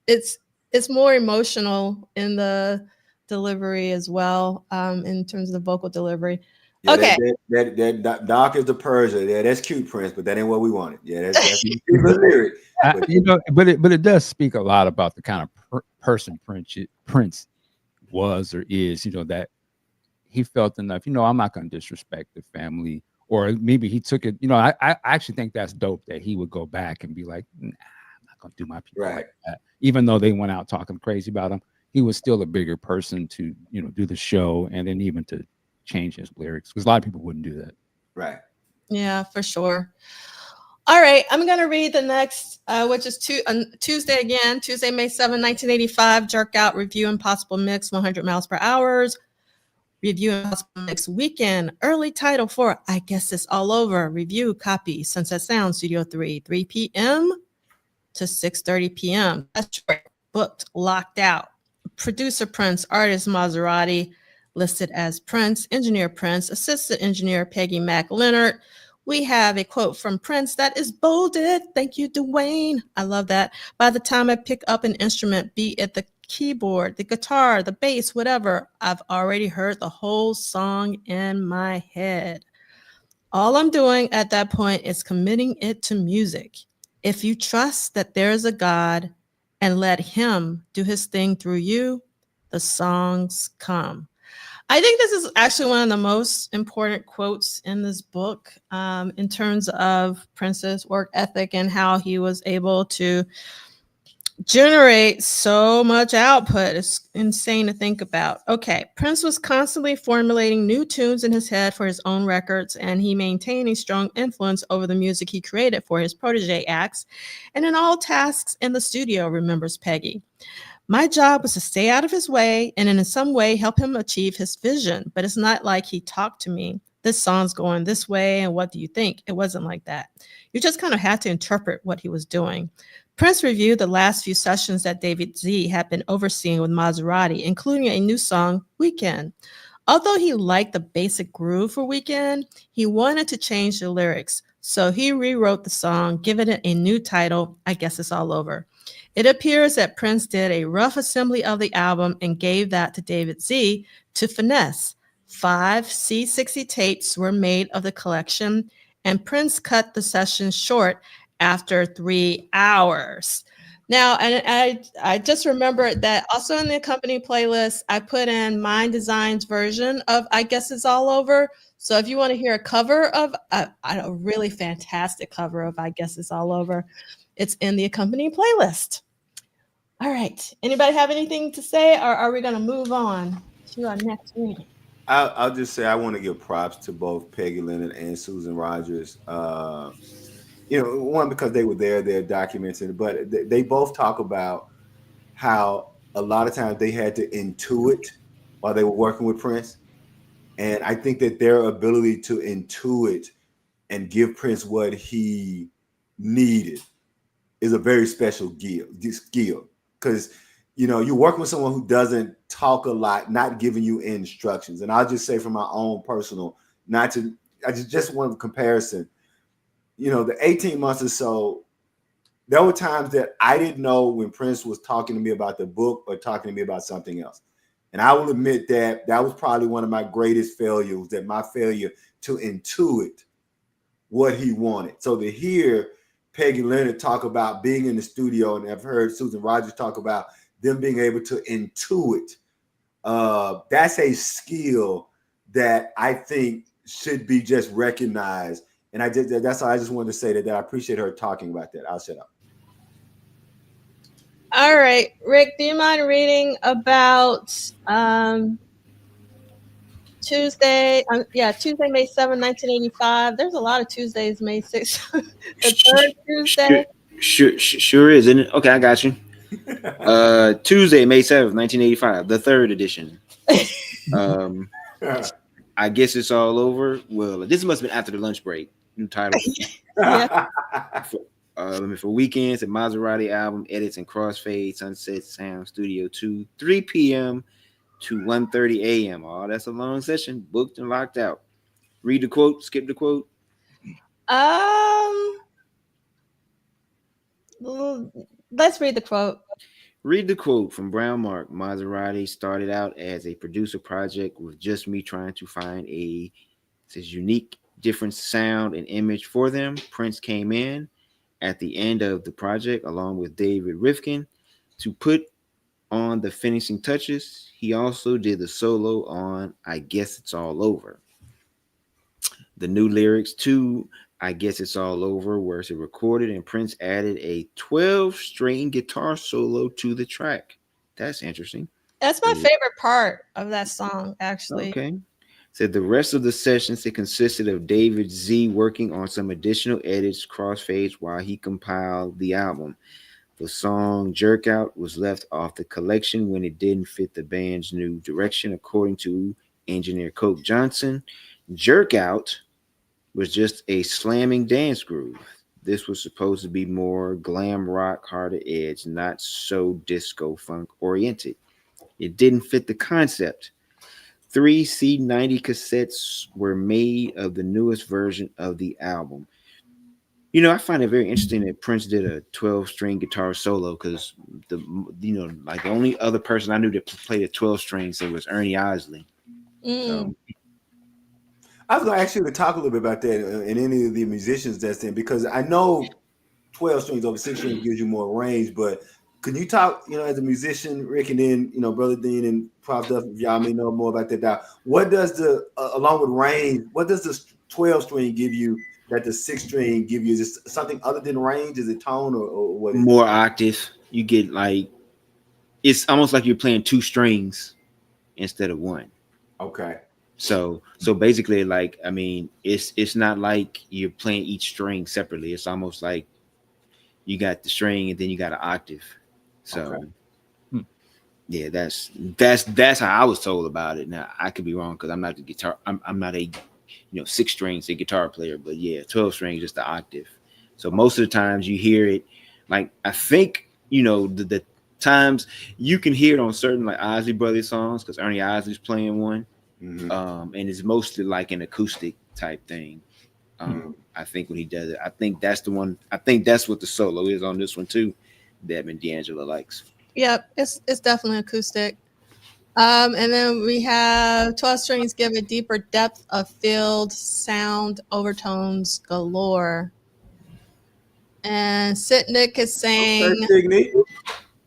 it's more emotional in the delivery as well, in terms of the vocal delivery. Yeah, okay, that Doc is the Persia. Yeah, that's cute, Prince, but that ain't what we wanted. Yeah, that's the lyric. You know, but it does speak a lot about the kind of person Prince was or is. You know, that he felt enough. You know, I'm not going to disrespect the family, or maybe he took it. You know, I actually think that's dope that he would go back and be like, nah, I'm not going to do my people like that. Even though they went out talking crazy about him, he was still a bigger person to, you know, do the show, and then even to change his lyrics, because a lot of people wouldn't do that. Right. Yeah, for sure. All right, I'm going to read the next, which is Tuesday again, Tuesday, May 7, 1985, Jerk Out Review Impossible Mix, 100 miles per hour. Review Impossible Mix Weekend. Early title for I Guess It's All Over. Review copy, Sunset Sound, Studio 3 p.m. to 6:30 p.m. That's right. Booked, locked out. Producer Prince, artist Mazarati, listed as Prince, engineer Prince, assistant engineer Peggy Mac Leonard. We have a quote from Prince that is bolded. Thank you, Duane. I love that. By the time I pick up an instrument, be it the keyboard, the guitar, the bass, whatever, I've already heard the whole song in my head. All I'm doing at that point is committing it to music. If you trust that there is a God and let him do his thing through you, the songs come. I think this is actually one of the most important quotes in this book, in terms of Prince's work ethic and how he was able to generate so much output. It's insane to think about. Okay, Prince was constantly formulating new tunes in his head for his own records, and he maintained a strong influence over the music he created for his protege acts and in all tasks in the studio, remembers Peggy. My job was to stay out of his way and in some way help him achieve his vision, but it's not like he talked to me. This song's going this way, and what do you think? It wasn't like that. You just kind of had to interpret what he was doing. Prince reviewed the last few sessions that David Z had been overseeing with Mazarati, including a new song, Weekend. Although he liked the basic groove for Weekend, he wanted to change the lyrics. So he rewrote the song, giving it a new title, I Guess It's All Over. It appears that Prince did a rough assembly of the album and gave that to David Z to finesse. 5 C60 tapes were made of the collection, and Prince cut the session short after 3 hours. Now, and I just remembered that also in the accompanying playlist, I put in Mind Design's version of I Guess It's All Over. So if you want to hear a cover of a really fantastic cover of I Guess It's All Over, it's in the accompanying playlist. All right. Anybody have anything to say, or are we going to move on to our next reading? I'll just say I want to give props to both Peggy Leonard and Susan Rogers. One, because they were there, they're documented, but they both talk about how a lot of times they had to intuit while they were working with Prince. And I think that their ability to intuit and give Prince what he needed is a very special skill. Because, you're working with someone who doesn't talk a lot, not giving you instructions. And I'll just say from my own personal, I just want a comparison. The 18 months or so, there were times that I didn't know when Prince was talking to me about the book or talking to me about something else. And I will admit that was probably one of my greatest failures, that my failure to intuit what he wanted. So to hear Peggy Leonard talk about being in the studio, and I've heard Susan Rogers talk about them being able to intuit, that's a skill that I think should be just recognized. And that's all I just wanted to say, that I appreciate her talking about that. I'll shut up. All right, Rick, do you mind reading about Tuesday, May 7, 1985. There's a lot of Tuesdays, May 6th. The third Tuesday. Sure is, isn't it? Okay, I got you. Tuesday, May 7th, 1985, the third edition. I Guess It's All Over. Well, this must have been after the lunch break. New title. Yeah. For Weekends, a Mazarati album, edits and crossfade, Sunset Sound Studio 2, 3 p.m. to 1:30 a.m. Oh, that's a long session, booked and locked out. Read the quote, skip the quote. Let's read the quote. Read the quote from Brown Mark. Mazarati started out as a producer project with just me trying to find a unique, different sound and image for them. Prince came in at the end of the project along with David Rifkin to put on the finishing touches. He also did the solo on I Guess It's All Over. The new lyrics to I Guess It's All Over were recorded, and Prince added a 12-string guitar solo to the track. That's interesting. That's my favorite part of that song, actually. Okay. Said the rest of the sessions, it consisted of David Z working on some additional edits, crossfades, while he compiled the album. The song Jerk Out was left off the collection when it didn't fit the band's new direction, according to engineer Coke Johnson. Jerk Out was just a slamming dance groove. This was supposed to be more glam rock, harder edge, not so disco funk oriented. It didn't fit the concept. 3 C90 cassettes were made of the newest version of the album. I find it very interesting that Prince did a 12-string guitar solo, because the only other person I knew that played a 12-string was Ernie Isley. So. I was going to ask you to talk a little bit about that and any of the musicians that's in, because I know 12 strings over 6 strings gives you more range, but can you talk, as a musician, Rick, and then, Brother Dean and Prof. Duff, if y'all may know more about that now, what does along with range, what does the 12 string give you that the 6 string give you? Is it something other than range? Is it tone or what? More octave. You get it's almost like you're playing 2 strings instead of 1. Okay. So basically, it's not like you're playing each string separately. It's almost like you got the string and then you got an octave. So okay. Yeah, that's how I was told about it. Now I could be wrong because I'm not the guitar. I'm not a 6 strings a guitar player, but yeah, 12 strings just the octave. So most of the times you hear it, I think the times you can hear it on certain Isley Brothers songs because Ernie Isley's playing one. Mm-hmm. And it's mostly an acoustic type thing. I think when he does it, I think that's the one. I think that's what the solo is on this one too. That D'Angelo likes. Yep, it's definitely acoustic. And then we have 12 strings give a deeper depth of filled sound overtones galore. And Sitnick is saying,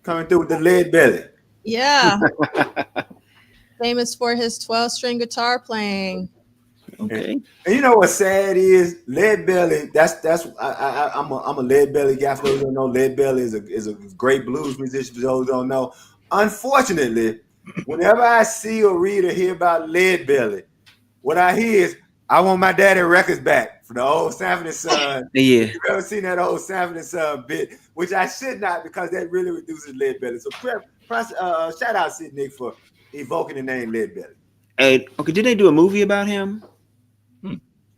Coming through with the lead belly. Yeah. Famous for his 12-string guitar playing. Okay. And you know what's sad is lead belly. I'm a lead belly guy. For those who don't know, lead belly is a great blues musician. For those who don't know, unfortunately, whenever I see or read or hear about lead belly, what I hear is I want my daddy records back for the old Sanford and Son. Yeah. If you've ever seen that old Sanford and Son bit, which I should not because that really reduces lead belly. So shout out Sid Nick for evoking the name lead belly. Hey, okay, did they do a movie about him? Hmm.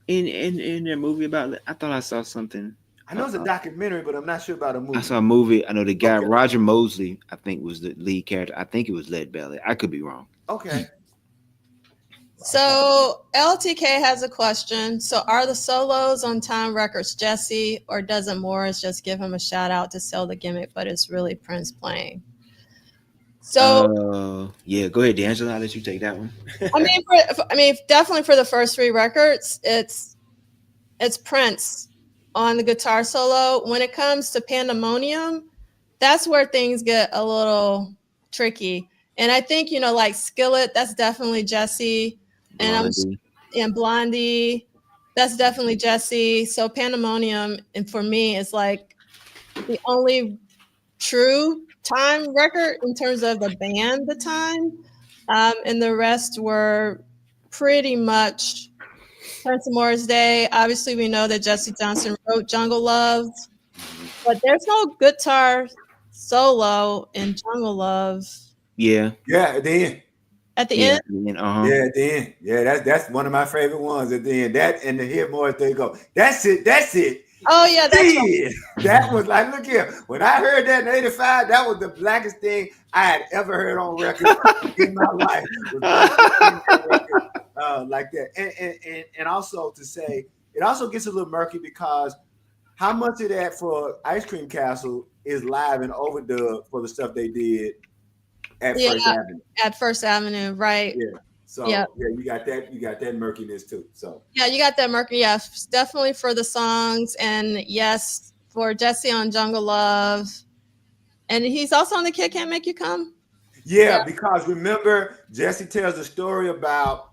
In their movie about, I thought I saw something. I know it's a documentary, but I'm not sure about a movie. I saw a movie. I know the guy Okay. Roger Mosley, I think, was the lead character. I think it was Lead Belly. I could be wrong. Okay. So LTK has a question. So are the solos on Time Records Jesse, or doesn't Morris just give him a shout out to sell the gimmick, but it's really Prince playing? So Yeah, go ahead, D'Angelo. I'll let you take that one. I mean, definitely for the first 3 records, it's Prince on the guitar solo. When it comes to Pandemonium, that's where things get a little tricky. And I think, like Skillet, that's definitely Jesse. And Blondie, that's definitely Jesse. So Pandemonium, and for me, is like the only true Time record in terms of the band, the Time. And the rest were pretty much Prince and Morris Day. Obviously, we know that Jesse Johnson wrote Jungle Love, but there's no guitar solo in Jungle Love. Yeah. Yeah, at the end. At the end? Yeah, at the end. Yeah, that's one of my favorite ones at the end. That and the Hear Morris Day go. That's it. Oh, yeah, that's right. That was like, look here. When I heard that in '85, that was the blackest thing I had ever heard on record in my life. Like that. And also to say, it also gets a little murky because how much of that for Ice Cream Castle is live and overdub for the stuff they did at First Avenue? At First Avenue, right. Yeah. So yeah, you got that murkiness too. So yeah, you got that murky. Yeah, definitely for the songs, and yes, for Jesse on Jungle Love, and he's also on The Kid Can't Make You Come. Yeah, because remember, Jesse tells the story about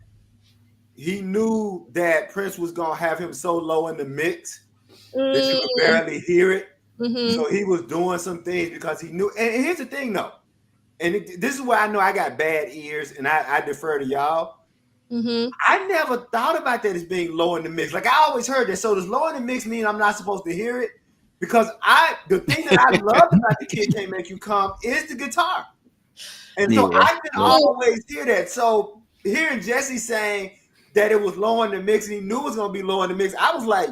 he knew that Prince was gonna have him so low in the mix that you could barely hear it. Mm-hmm. So he was doing some things because he knew. And here's the thing, though. And this is where I know I got bad ears, and I defer to y'all. Mm-hmm. I never thought about that as being low in the mix. Like, I always heard that. So does low in the mix mean I'm not supposed to hear it? Because the thing that I loved about The Kid Can't Make You Come is the guitar. And so I can always hear that. So hearing Jesse saying that it was low in the mix and he knew it was going to be low in the mix, I was like,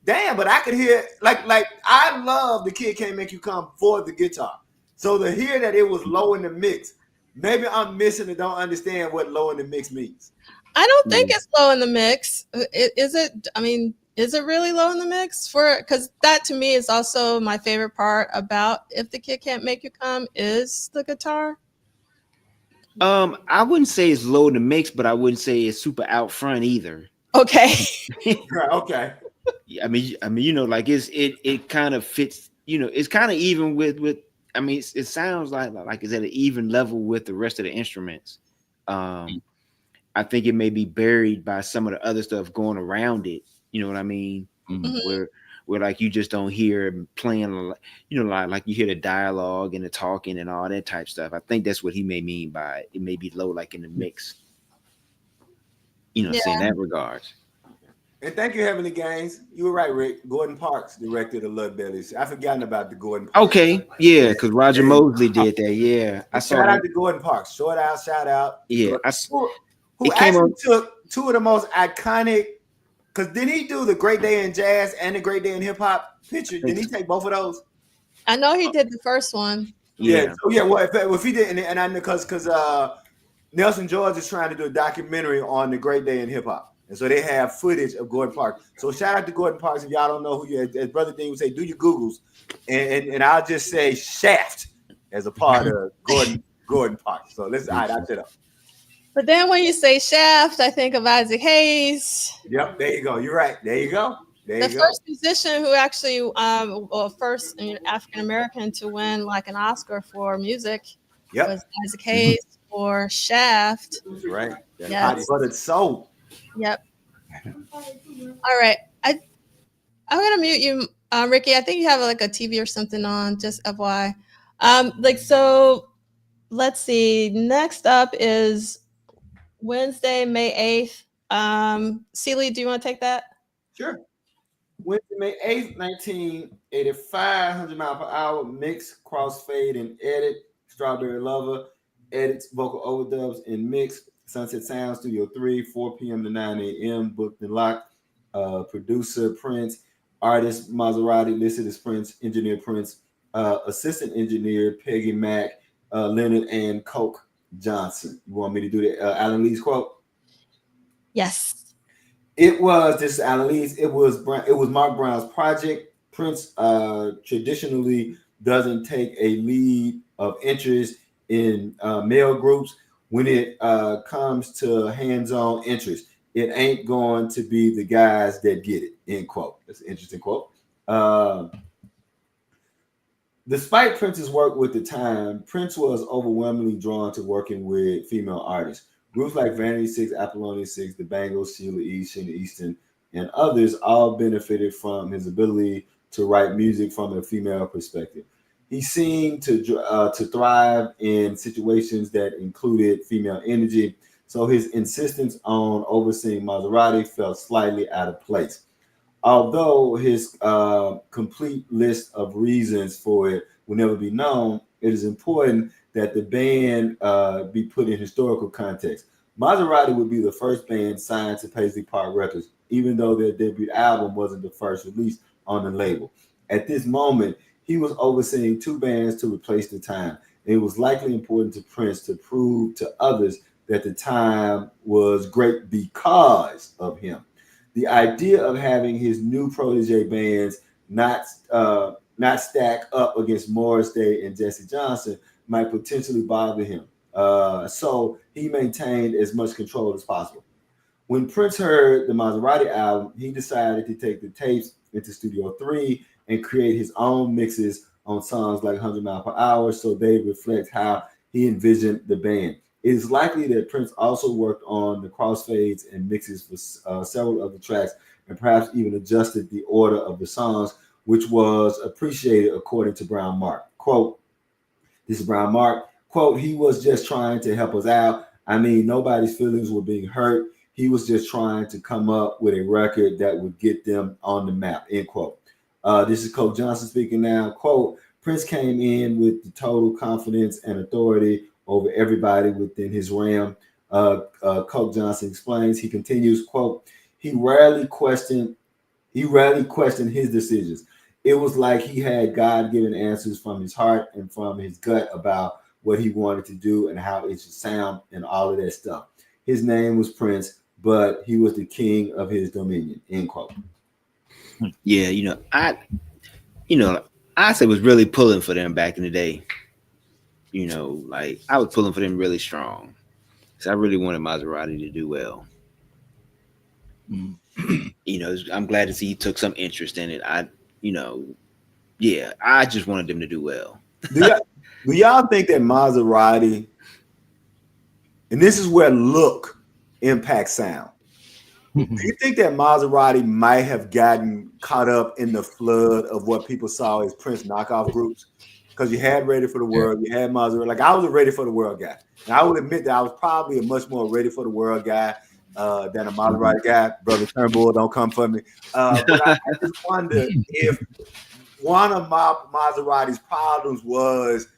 damn, but I could hear, like I love The Kid Can't Make You Come for the guitar. So to hear that it was low in the mix, maybe I'm missing and don't understand what low in the mix means. I don't think it's low in the mix. Is it? I mean, is it really low in the mix? Because that to me is also my favorite part about If the Kid Can't Make You Come is the guitar. I wouldn't say it's low in the mix, but I wouldn't say it's super out front either. Okay. Okay. I mean, like it kind of fits. It's kind of even with. I mean, it sounds like it's at an even level with the rest of the instruments. I think it may be buried by some of the other stuff going around it. You know what I mean? Mm-hmm. Where like you just don't hear him playing, like you hear the dialogue and the talking and all that type stuff. I think that's what he may mean by it. It may be low, like in the mix. In that regard. And thank you, Heavenly Gaines. You were right, Rick. Gordon Parks directed the Love Bellies. I forgotten about the Gordon Parks. Okay, yeah, because Roger Mosley did that. Yeah, I saw shout out to Gordon Parks. Shout out. Yeah, who actually took two of the most iconic. Because didn't he do the Great Day in Jazz and the Great Day in Hip Hop picture? Didn't he take both of those? I know he did the first one. Yeah. So well, if he did, and I know because Nelson George is trying to do a documentary on the Great Day in Hip Hop. And so they have footage of Gordon Parks. So shout out to Gordon Parks. If y'all don't know who you are, as Brother Dean would say, do your Googles. And I'll just say Shaft as a part of Gordon Parks. So let's I'll set up. But then when you say Shaft, I think of Isaac Hayes. Yep, there you go. You're right. There you go. There The you go. first musician who actually, first African American to win like an Oscar for music Yep. was Isaac Hayes for Shaft. That's right. That hot Yes. buttered soul. Yep. All right. I'm gonna mute you, Ricky. I think you have like a TV or something on. Just FYI. So let's see. Next up is Wednesday, May 8th. Celie, do you want to take that? Sure. Wednesday, May 8th, 1985, 100 mile per hour, mix, crossfade, and edit. Strawberry Lover, edits, vocal overdubs, and mix. Sunset Sound, Studio 3, 4 p.m. to 9 a.m. Booked and locked. Producer Prince, artist Mazarati, listed as Prince, engineer Prince, assistant engineer Peggy Mack, Leonard and Coke Johnson. You want me to do the Alan Lee's quote? Yes. This is Alan Lee's. It was Mark Brown's project. Prince traditionally doesn't take a lead of interest in male groups. When it comes to hands-on interest, it ain't going to be the guys that get it, end quote. That's an interesting quote. Despite Prince's work with the time, Prince was overwhelmingly drawn to working with female artists. Groups like Vanity 6, Apollonia 6, The Bangles, Sheila E., Sheena Easton, and others all benefited from his ability to write music from a female perspective. He seemed to thrive in situations that included female energy, so his insistence on overseeing Mazarati felt slightly out of place. Although his complete list of reasons for it will never be known, it is important that the band be put in historical context. Mazarati would be the first band signed to Paisley Park Records, even though their debut album wasn't the first release on the label. At this moment, he was overseeing two bands to replace the time. It was likely important to Prince to prove to others that the time was great because of him. The idea of having his new protege bands not stack up against Morris Day and Jesse Johnson might potentially bother him. So he maintained as much control as possible. When Prince heard the Mazarati album, he decided to take the tapes into Studio 3 and create his own mixes on songs like 100 Mile Per Hour so they reflect how he envisioned the band. It is likely that Prince also worked on the crossfades and mixes for several of the tracks and perhaps even adjusted the order of the songs, which was appreciated according to Brown Mark. Quote, this is Brown Mark, quote, he was just trying to help us out. I mean, nobody's feelings were being hurt. He was just trying to come up with a record that would get them on the map, end quote. This is Coke Johnson speaking now. Quote, Prince came in with the total confidence and authority over everybody within his realm. Coke Johnson explains, he continues, quote, he rarely questioned his decisions. It was like he had God-given answers from his heart and from his gut about what he wanted to do and how it should sound and all of that stuff. His name was Prince, but he was the king of his dominion, end quote. Yeah, I was really pulling for them back in the day. Like I was pulling for them really strong because I really wanted Mazarati to do well. I'm glad to see he took some interest in it. I just wanted them to do well. Do y'all think that Mazarati, and this is where look impacts sound, do you think that Mazarati might have gotten caught up in the flood of what people saw as Prince knockoff groups? Because you had Ready for the World, you had Mazarati. Like I was a Ready for the World guy. And I would admit that I was probably a much more Ready for the World guy than a Mazarati guy. Brother Turnbull, don't come for me. But I just wonder if one of Maserati's problems was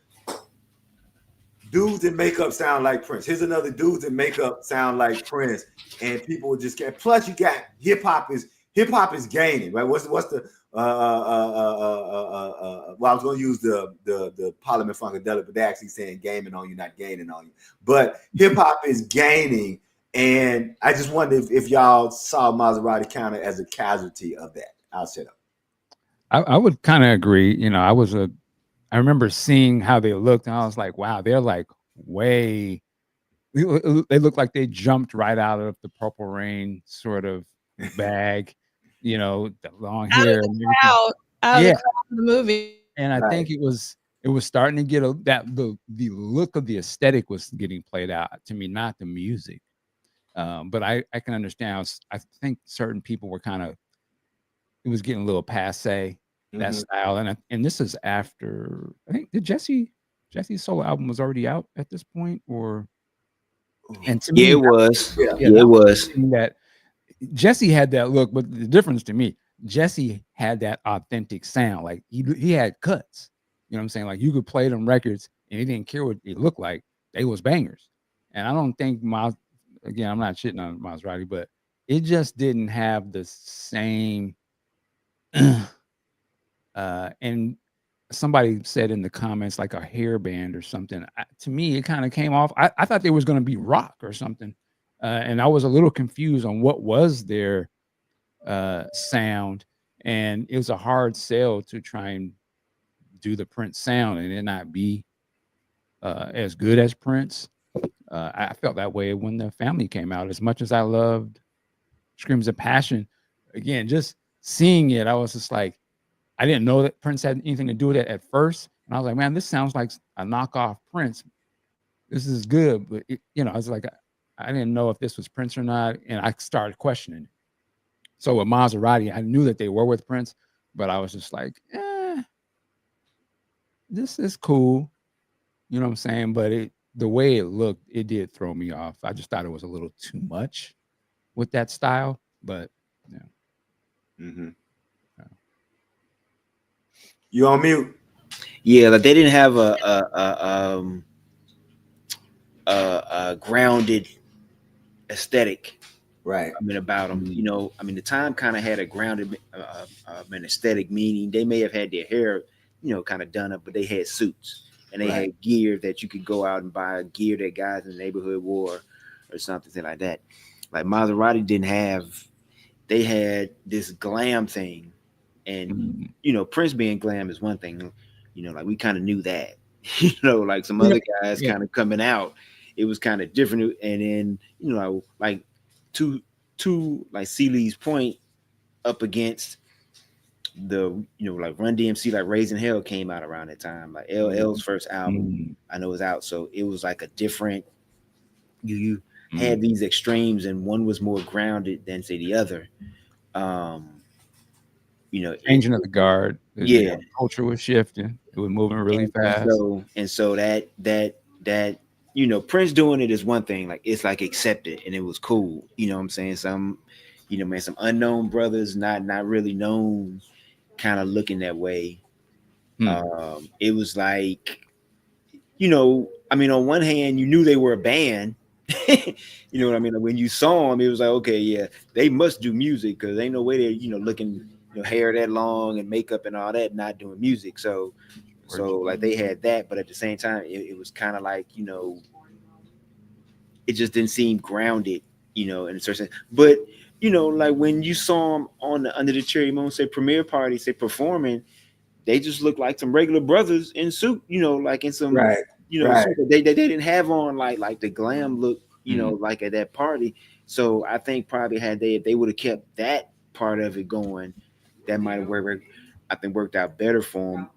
dudes in makeup sound like Prince. Here's another dudes in makeup sound like Prince, and people would just get. Plus, you got hip hop is gaining, right? What's the well, I was going to use the Parliament Funkadelic, but they're actually saying gaming on you, not gaining on you. But hip hop is gaining, and I just wonder if y'all saw Mazarati counter as a casualty of that. I'll shut up. I would kind of agree. I remember seeing how they looked, and I was like, wow, they're like they look like they jumped right out of the Purple Rain sort of bag. you know, the long Out of hair the and everything. crowd, out of Yeah, the crowd of the movie. and I Right. think it was starting to get the look of the aesthetic was getting played out to me, not the music. But I can understand. I think certain people were kind of it was getting a little passe that Mhm. style, and this is after I think did Jesse's solo album was already out at this point, or and to Yeah, me it was. Yeah. yeah Yeah, that it was was. the thing that Jesse had that look, but the difference to me, Jesse had that authentic sound. Like he had cuts. You know what I'm saying? Like you could play them records and he didn't care what it looked like. They was bangers. And I don't think again, I'm not shitting on Mazarati, but it just didn't have the same and somebody said in the comments like a hairband or something. To me, it kind of came off. I thought there was going to be rock or something, and I was a little confused on what was their sound, and it was a hard sell to try and do the Prince sound and it not be as good as Prince. I felt that way when the family came out. As much as I loved Screams of Passion, again, just seeing it, I was just like, I didn't know that Prince had anything to do with it at first. And I was like, man, this sounds like a knockoff Prince. This is good. But, I was like, I didn't know if this was Prince or not. And I started questioning it. So with Maserati, I knew that they were with Prince, but I was just like, this is cool. You know what I'm saying? But the way it looked, it did throw me off. I just thought it was a little too much with that style. But yeah. Mhm. You on mute? Yeah, like they didn't have a grounded aesthetic. Right. I mean, about them. Mhm. You know, I mean, the time kind of had a grounded an aesthetic meaning. They may have had their hair, kind of done up, but they had suits and they Right. had gear that you could go out and buy gear that guys in the neighborhood wore or something like that. Like Maserati didn't have. They had this glam thing, and Mhm. Prince being glam is one thing. Like we kind of knew that. Like some You know, other guys yeah. kind of coming out, it was kind of different. And then like to like Cee's point up against the like Run DMC, like Raising Hell came out around that time. Like LL's first album Mhm. I know was out, so it was like a different. You had Mhm. these extremes, and one was more grounded than say the other. Um, Changing of the guard. The yeah. culture was shifting. It was moving really And fast. so that Prince doing it is one thing, like it's like accepted and it was cool, what I'm saying, some man, some unknown brothers, not really known, kind of looking that way. Hmm. It was like, I mean, on one hand you knew they were a band. You know what I mean? Like when you saw them, it was like, okay, yeah, they must do music, because ain't no way they're looking, hair that long and makeup and all that, not doing music. So like they had that, but at the same time, it was kind of like, it just didn't seem grounded, in a certain. But like when you saw them on the Under the Cherry Moon, say premiere party, say performing, they just looked like some regular brothers in suit, like in some, Right. Right. suit that they didn't have on like the glam look, Mhm. like at that party. So I think probably if they would have kept that part of it going, that might have worked out better for them.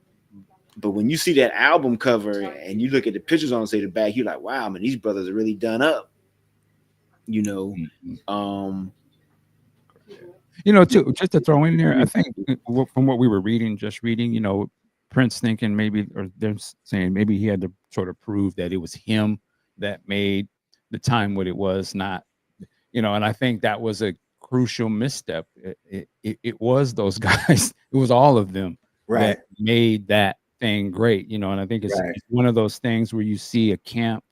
But when you see that album cover and you look at the pictures on, say, the back, you're like, wow, man, these brothers are really done up. You know, Mhm. um, Too, just to throw in there, I think from what we were reading, just reading, Prince thinking maybe, or they're saying maybe he had to sort of prove that it was him that made the time what it was, not, and I think that was a crucial misstep. It was those guys, it was all of them that Right. made that thing great, and I think Right. it's one of those things where you see a camp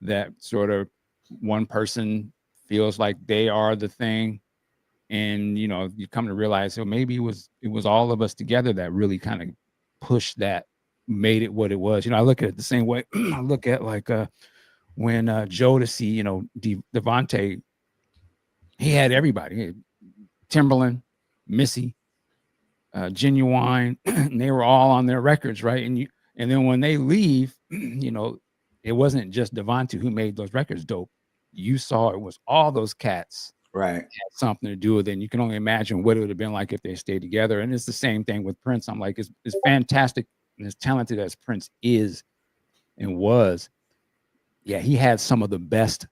that sort of one person feels like they are the thing, and you come to realize, maybe it was all of us together that really kind of pushed that, made it what it was. I look at it the same way. I look at like when Jodeci, Devontae, he had everybody. He had Timberland, Missy, Genuine, and they were all on their records, right? And then when they leave, it wasn't just Devontae who made those records dope. You saw it was all those cats Right. had something to do with it. And you can only imagine what it would have been like if they stayed together. And it's the same thing with Prince. I'm like, it's fantastic and as talented as Prince is and was. Yeah, he had some of the best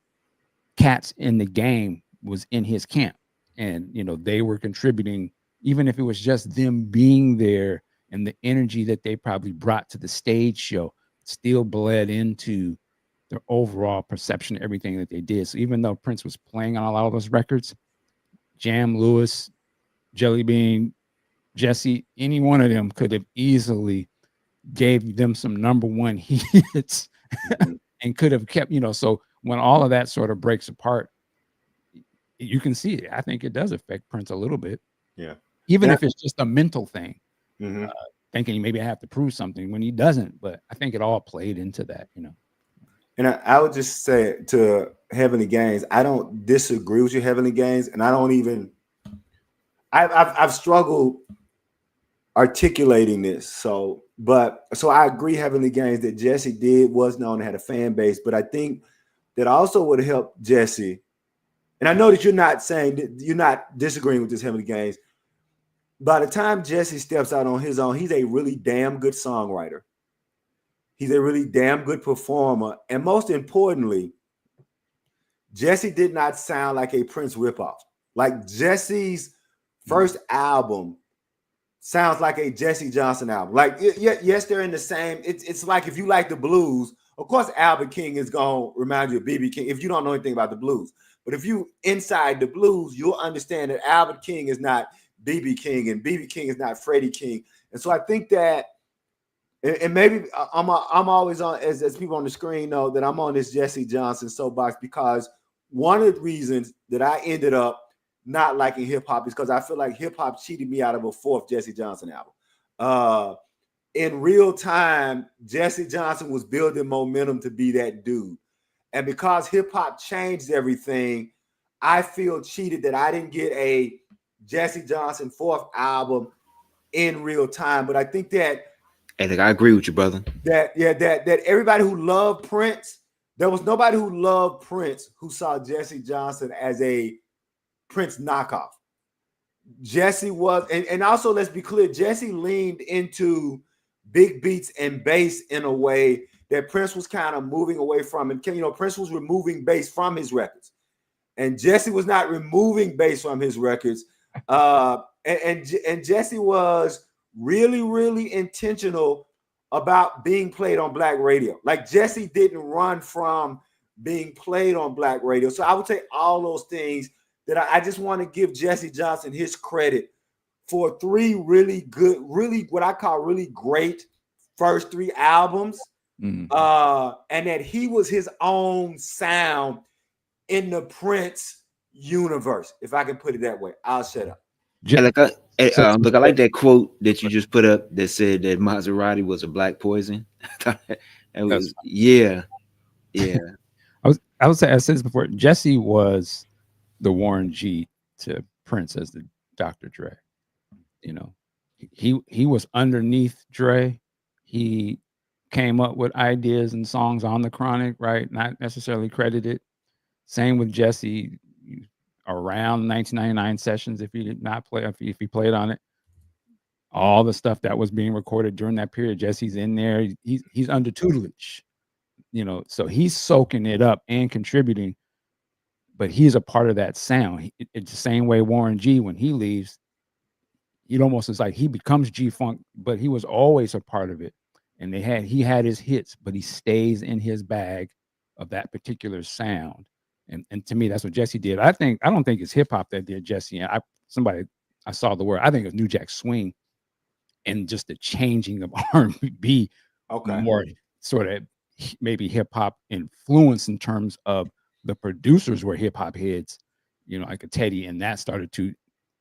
cats in the game was in his camp. And, you know, they were contributing, even if it was just them being there and the energy that they probably brought to the stage show still bled into their overall perception of everything that they did. So even though Prince was playing on a lot of those records, Jam, Lewis, Jelly Bean, Jesse, any one of them could have easily gave them some number one hits and could have kept, you know, so when all of that sort of breaks apart, you can see it. I think it does affect Prince a little bit. Yeah. Even if it's just a mental thing, Mm-hmm. thinking maybe I have to prove something when he doesn't. But I think it all played into that, you know. And I would just say to Heavenly Gains, I don't disagree with you, Heavenly Gains, and I don't even. I've struggled articulating this, so I agree, Heavenly Gains, that Jesse was known and had a fan base, but I think that also would help Jesse. And I know that you're not saying that you're not disagreeing with this, Heavenly Gains. By the time Jesse steps out on his own, he's a really damn good songwriter. He's a really damn good performer. And most importantly, Jesse did not sound like a Prince ripoff. Like Jesse's first album sounds like a Jesse Johnson album. Like, yes, they're in the same. It's like if you like the blues, of course, Albert King is going to remind you of B.B. King if you don't know anything about the blues. But if you inside the blues, you'll understand that Albert King is not B.B. King and B.B. King is not Freddie King. And so I think that, and maybe I'm always on, as people on the screen know, that I'm on this Jesse Johnson soapbox because one of the reasons that I ended up not liking hip hop is because I feel like hip hop cheated me out of a fourth Jesse Johnson album. In real time, Jesse Johnson was building momentum to be that dude. And because hip hop changed everything, I feel cheated that I didn't get a Jesse Johnson fourth album in real time. But I think that, hey, look, I agree with you, brother. That everybody who loved Prince, there was nobody who loved Prince who saw Jesse Johnson as a Prince knockoff. Jesse was, and also let's be clear, Jesse leaned into big beats and bass in a way that Prince was kind of moving away from. And you know, Prince was removing bass from his records, and Jesse was not removing bass from his records. And Jesse was really, really intentional about being played on Black radio. Like Jesse didn't run from being played on Black radio. So I would say all those things that I just want to give Jesse Johnson his credit for three really good, really what I call really great first three albums. And that he was his own sound in the Prince universe, if I can put it that way. I'll shut up. Look, I like that quote that you just put up that said that Mazarati was a black poison. Yeah. I would say, I said this before, Jesse was the Warren G to Prince as the Dr. Dre. You know, he was underneath Dre. He came up with ideas and songs on the Chronic, right? Not necessarily credited. Same with Jesse. Around 1999 sessions, if he did not play, if he played on it, all the stuff that was being recorded during that period, Jesse's in there. He's under tutelage, you know, so he's soaking it up and contributing. But he's a part of that sound. It's the same way Warren G, when he leaves, it almost is like he becomes G-Funk, but he was always a part of it. And he had his hits, but he stays in his bag of that particular sound. And to me, that's what Jesse did. I don't think it's hip hop that did Jesse. And I saw the word. I think it's New Jack Swing, and just the changing of R&B, more sort of maybe hip hop influence in terms of the producers were hip hop heads, you know, like a Teddy, and that started to,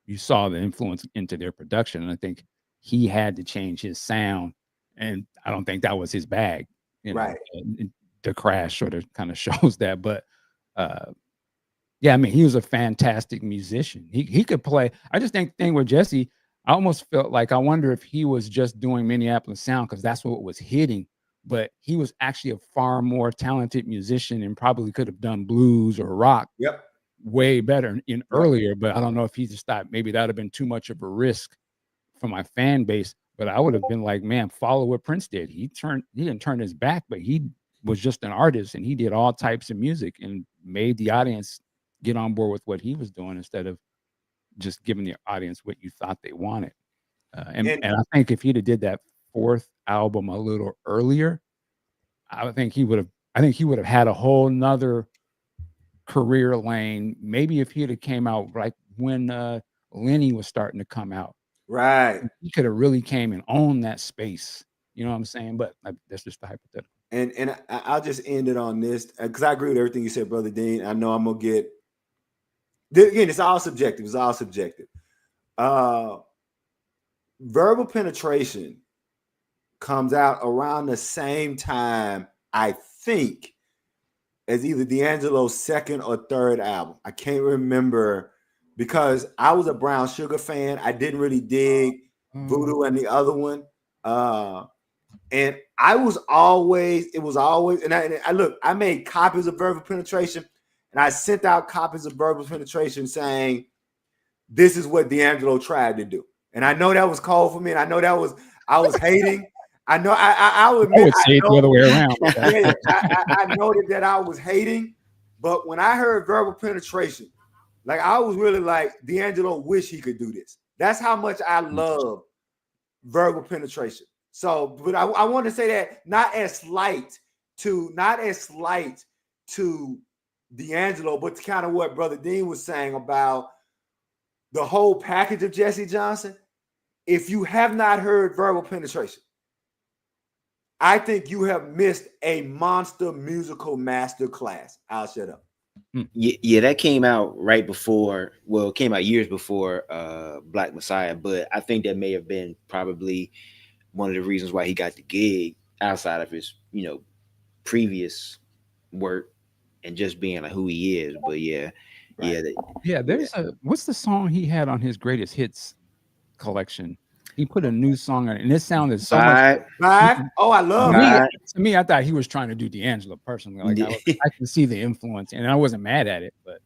you saw the influence into their production. And I think he had to change his sound, and I don't think that was his bag. You know, right. The Crash sort of kind of shows that, but. Yeah, I mean, he was a fantastic musician. He could play. I just think the thing with Jesse, I almost felt like, I wonder if he was just doing Minneapolis sound because that's what was hitting, but he was actually a far more talented musician and probably could have done blues or rock. Yep. way better in earlier, but I don't know if he just thought maybe that would have been too much of a risk for my fan base. But I would have been like, man, follow what Prince did. He didn't turn his back, but he was just an artist and he did all types of music and made the audience get on board with what he was doing instead of just giving the audience what you thought they wanted. And I think if he'd have did that fourth album a little earlier, I think he would have had a whole nother career lane. Maybe if he'd have came out like when Lenny was starting to come out, right, he could have really came and owned that space. You know what I'm saying? But that's just the hypothetical. And I'll just end it on this because I agree with everything you said, Brother Dean. I know I'm gonna get again. It's all subjective. It's all subjective. Verbal penetration comes out around the same time, I think, as either D'Angelo's second or third album. I can't remember because I was a Brown Sugar fan. I didn't really dig Voodoo and the other one. And it was always, and I look, I made copies of Verbal Penetration and I sent out copies of Verbal Penetration saying, this is what D'Angelo tried to do. And I know that was cold for me. And I know I was hating. I know I would admit, say it the other way around. I noted that I was hating, but when I heard Verbal Penetration, like I was really like, D'Angelo wish he could do this. That's how much I love Verbal Penetration. So, but I want to say that not as slight to D'Angelo, but to kind of what Brother Dean was saying about the whole package of Jesse Johnson. If you have not heard Verbal Penetration, I think you have missed a monster musical master class. I'll shut up. Yeah, that came out right before. Well, it came out years before Black Messiah, but I think that may have been probably one of the reasons why he got the gig outside of his, previous work and just being like who he is. But there's what's the song he had on his greatest hits collection? He put a new song on it, and it sounded so much. Oh, I love it. To me, I thought he was trying to do D'Angelo personally. Like I can see the influence, and I wasn't mad at it. But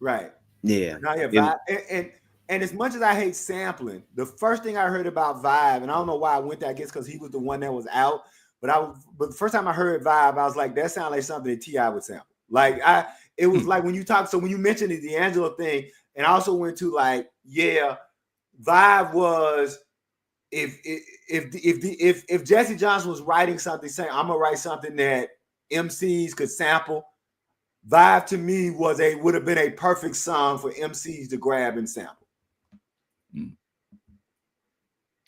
And as much as I hate sampling, the first thing I heard about Vibe, and I don't know why I went there, I guess because he was the one that was out. But the first time I heard Vibe, I was like, that sounds like something that T.I. would sample. Like it was like when you talk. So when you mentioned the D'Angelo thing, and I also went to like, Vibe was. If Jesse Johnson was writing something saying I'm gonna write something that MCs could sample, Vibe to me would have been a perfect song for MCs to grab and sample.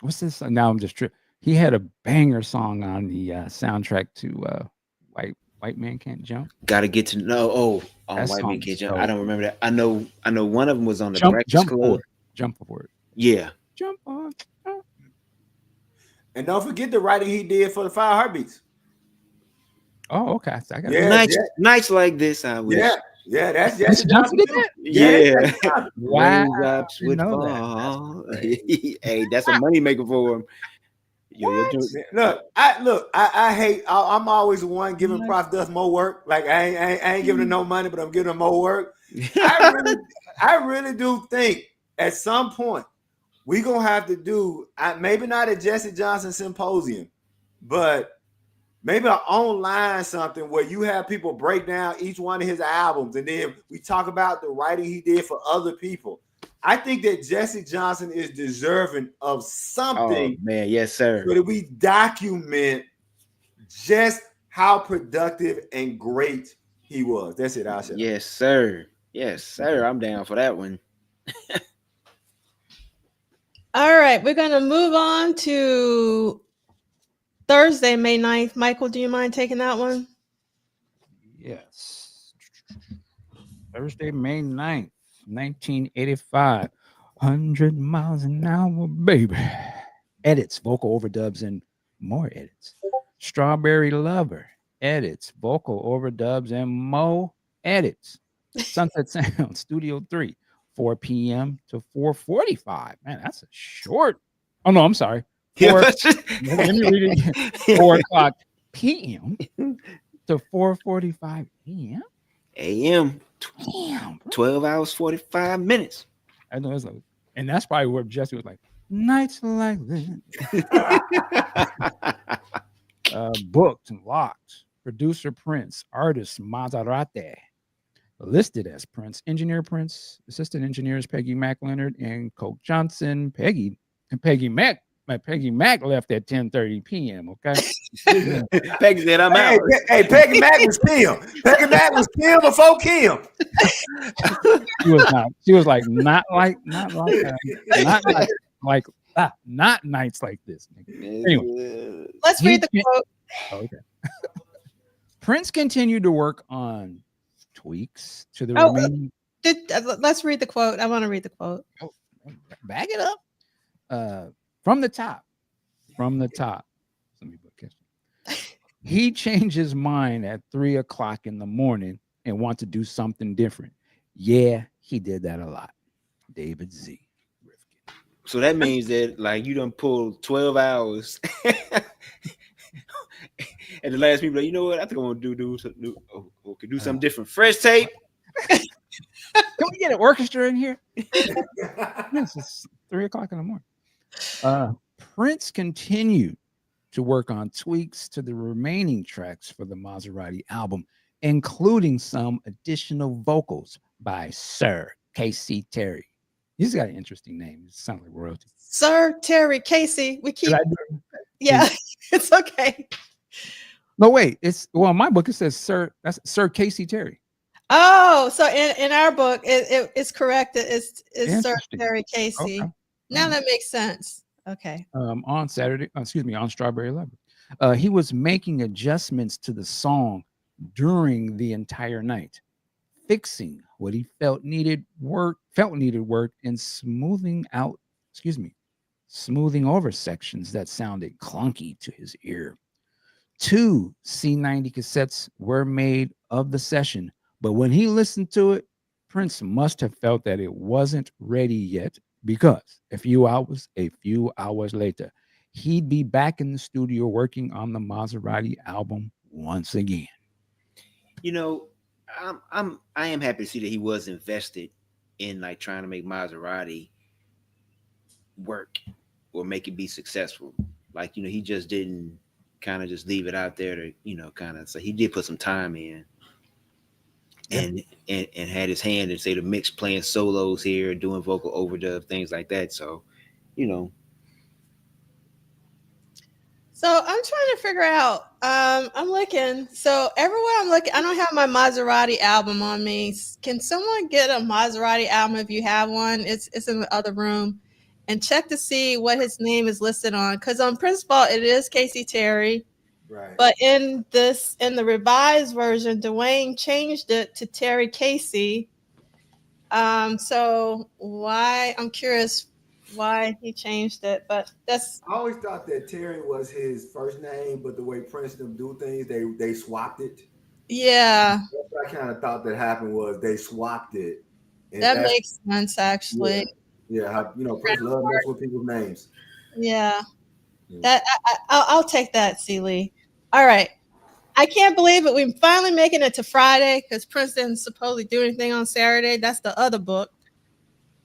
What's this? Now I'm just tripping. He had a banger song on the soundtrack to White Man Can't Jump. Gotta get to know. White Man Can't Jump. I don't remember that. I know one of them was on the Breakfast Club. Jump forward. Yeah. Jump on. And don't forget the writing he did for the 5 Heartbeats. Oh, okay. So I got nights like this, I wish. Yeah, that's Jesse Johnson. Yeah. Wow. Raindrops would fall. Hey, that's a moneymaker for him. Look, I hate. I'm always the one giving Prof Dust more work. Like I ain't giving him no money, but I'm giving him more work. I really do think at some point we gonna have to do maybe not a Jesse Johnson symposium, but maybe an online something where you have people break down each one of his albums, and then we talk about the writing he did for other people. I think that Jesse Johnson is deserving of something. Oh, man, yes, sir. So that we document just how productive and great he was. That's it. I'll say. Yes, sir. Yes, sir. I'm down for that one. All right, we're going to move on to Thursday, May 9th. Michael, do you mind taking that one? Yes. Thursday, May 9th, 1985. 100 miles an hour, baby. Edits, vocal overdubs, and more edits. Strawberry Lover, edits, vocal overdubs, and more edits. Sunset Sound, Studio 3. 4 p.m. to 4:45. Man, that's a short. Oh no, I'm sorry. Let me read it again. 4 o'clock p.m. to 4:45 p.m. a.m. Damn, 12 hours, 45 minutes. I know it's like, and that's probably where Jesse was like, nights like this. Booked and locked. Producer Prince, artist Mazarati, listed as Prince, engineer Prince, assistant engineers Peggy Mac Leonard and Coke Johnson. Peggy Mac left at 10:30 p.m. Okay. Peggy said, "I'm out." Hey, Peggy Mac was Kim. Peggy Mac was Kim before Kim. She was like not nights like this. Anyway, Let's read the quote. Okay. Prince continued to work on tweaks to the Oh, remaining. Let's read the quote. I want to read the quote. Oh, back it up. From the top. Let me catch it. He changed his mind at 3:00 in the morning and want to do something different. Yeah, he did that a lot. David Z. Rifkin. So that means that like you done pulled 12 hours. And the last people, like, you know what? I think I want to do something different. Fresh tape. Can we get an orchestra in here? Yes, it's 3:00 in the morning. Prince continued to work on tweaks to the remaining tracks for the Mazarati album, including some additional vocals by Sir Casey Terry. He's got an interesting name. It sounds like royalty. Sir Terry Casey. We keep. Yeah, it's okay. No, wait. In my book it says Sir. That's Sir Casey Terry. Oh, so in our book, it's correct. It's Sir Terry Casey. Okay. Now that makes sense. Okay. On Strawberry Leopard, he was making adjustments to the song during the entire night, fixing what he felt needed work, and smoothing over sections that sounded clunky to his ear. 2 C90 cassettes were made of the session, but when he listened to it, Prince must have felt that it wasn't ready yet, because a few hours later, he'd be back in the studio working on the Mazarati album once again. You know, I am happy to see that he was invested in like trying to make Mazarati work or make it be successful. Like, you know, he just didn't kind of just leave it out there to, you know, kind of, so he did put some time in. And had his hand in, say, the mix, playing solos here, doing vocal overdub, things like that. So, you know. So I'm trying to figure out. I'm looking. So everywhere I'm looking, I don't have my Mazarati album on me. Can someone get a Mazarati album if you have one? It's in the other room, and check to see what his name is listed on. Because on principle, it is Casey Terry. Right. But in the revised version, Duane changed it to Terry Casey. So I'm curious why he changed it, but I always thought that Terry was his first name, but the way Prince and them do things, they swapped it. Yeah. That's what I kind of thought that happened, was they swapped it. And that makes sense, actually. Yeah, Prince loves messing with people's names. Yeah. That I'll take that, Celie. All right. I can't believe it. We're finally making it to Friday because Prince didn't supposedly do anything on Saturday. That's the other book.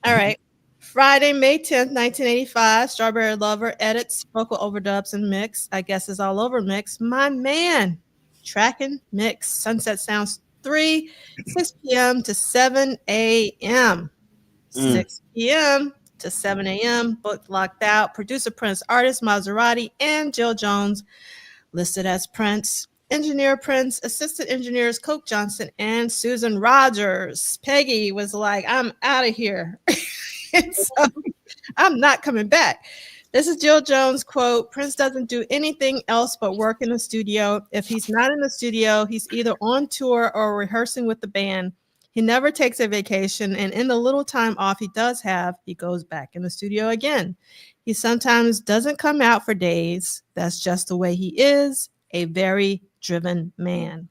All right. Friday, May 10th, 1985. Strawberry Lover edits, vocal overdubs, and mix. I guess it's all over mix. My man. Tracking, mix. Sunset Sounds 3, 6 p.m. to 7 a.m. 6 p.m. to 7 a.m. Booked, locked out. Producer Prince, artist Mazarati, and Jill Jones. Listed as Prince, engineer Prince, assistant engineers Coke Johnson and Susan Rogers. Peggy was like, I'm out of here. So I'm not coming back. This is Jill Jones' quote. Prince doesn't do anything else but work in the studio. If he's not in the studio, he's either on tour or rehearsing with the band. He never takes a vacation, and in the little time off he does have, he goes back in the studio again. He sometimes doesn't come out for days. That's just the way he is, a very driven man.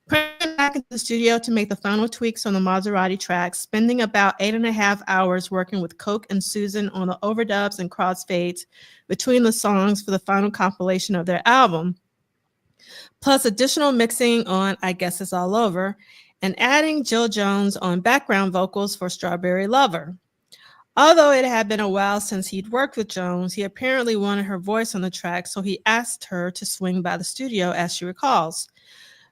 Prince went back into the studio to make the final tweaks on the Mazarati tracks, spending about 8.5 hours working with Coke and Susan on the overdubs and crossfades between the songs for the final compilation of their album, plus additional mixing on I Guess It's All Over, and adding Jill Jones on background vocals for Strawberry Lover. Although it had been a while since he'd worked with Jones, he apparently wanted her voice on the track, so he asked her to swing by the studio, as she recalls.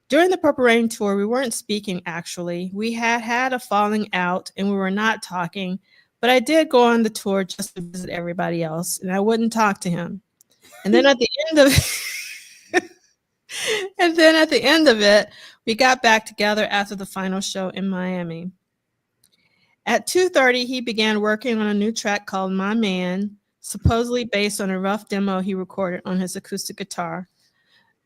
During the Purple Rain tour, we weren't speaking actually. We had a falling out and we were not talking, but I did go on the tour just to visit everybody else, and I wouldn't talk to him. And then at the end of and then at the end of it, we got back together after the final show in Miami. At 2:30, he began working on a new track called My Man, supposedly based on a rough demo he recorded on his acoustic guitar.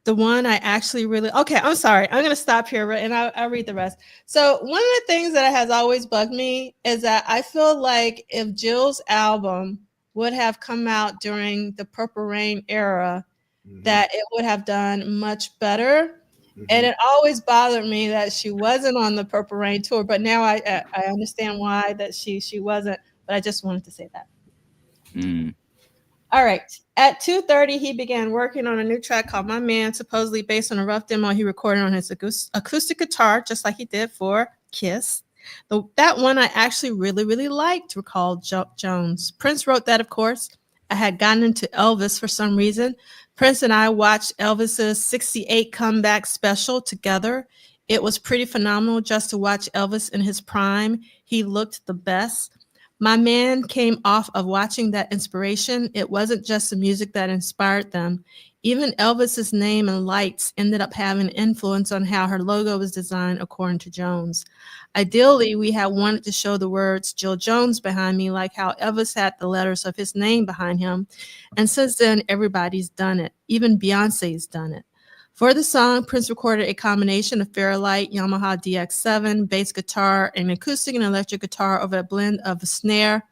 The one I actually really, okay, I'm sorry. I'm going to stop here and I'll read the rest. So one of the things that has always bugged me is that I feel like if Jill's album would have come out during the Purple Rain era, that it would have done much better. And it always bothered me that she wasn't on the Purple Rain tour, but now I understand why that she wasn't, but I just wanted to say that. All right. At 2:30, he began working on a new track called My Man, supposedly based on a rough demo he recorded on his acoustic guitar, just like he did for Kiss. That one I actually really, really liked, recalled Jones. Prince wrote that, of course. I had gotten into Elvis for some reason. Prince and I watched Elvis's 68 comeback special together. It was pretty phenomenal just to watch Elvis in his prime. He looked the best. My Man came off of watching that inspiration. It wasn't just the music that inspired them. Even Elvis's name and lights ended up having an influence on how her logo was designed, according to Jones. Ideally, we had wanted to show the words Jill Jones behind me, like how Elvis had the letters of his name behind him. And since then, everybody's done it. Even Beyonce's done it. For the song, Prince recorded a combination of Fairlight, Yamaha DX7, bass guitar, an acoustic and electric guitar over a blend of a snare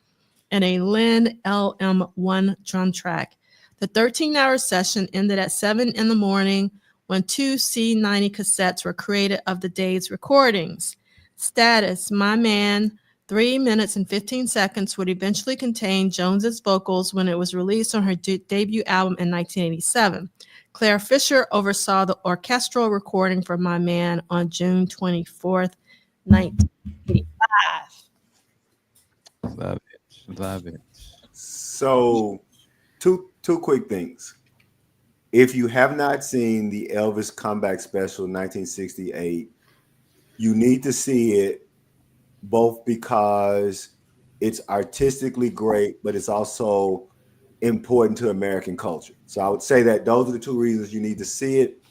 and a Linn LM1 drum track. The 13-hour session ended at 7 in the morning when 2 C90 cassettes were created of the day's recordings. Status, My Man, 3 minutes and 15 seconds would eventually contain Jones's vocals when it was released on her debut album in 1987. Claire Fisher oversaw the orchestral recording for My Man on June 24th, 1985. Love it. Love it. So, two quick things. If you have not seen the Elvis comeback special 1968, you need to see it, both because it's artistically great, but it's also important to American culture. So I would say that those are the two reasons you need to see it.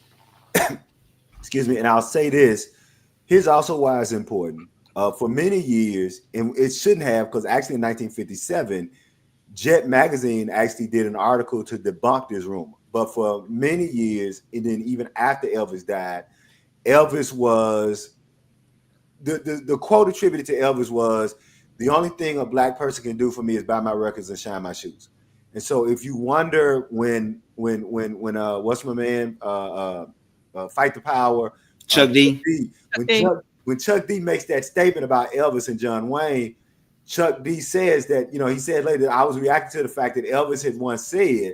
Excuse me. And I'll say this. Here's also why it's important. For many years, and it shouldn't have, because actually in 1957, Jet Magazine actually did an article to debunk this rumor. But for many years, and then even after Elvis died, Elvis was, the quote attributed to Elvis was, the only thing a black person can do for me is buy my records and shine my shoes. And so if you wonder when what's my man, Fight the Power, Chuck D. When Chuck D makes that statement about Elvis and John Wayne, Chuck D says that, he said later, I was reacting to the fact that Elvis had once said,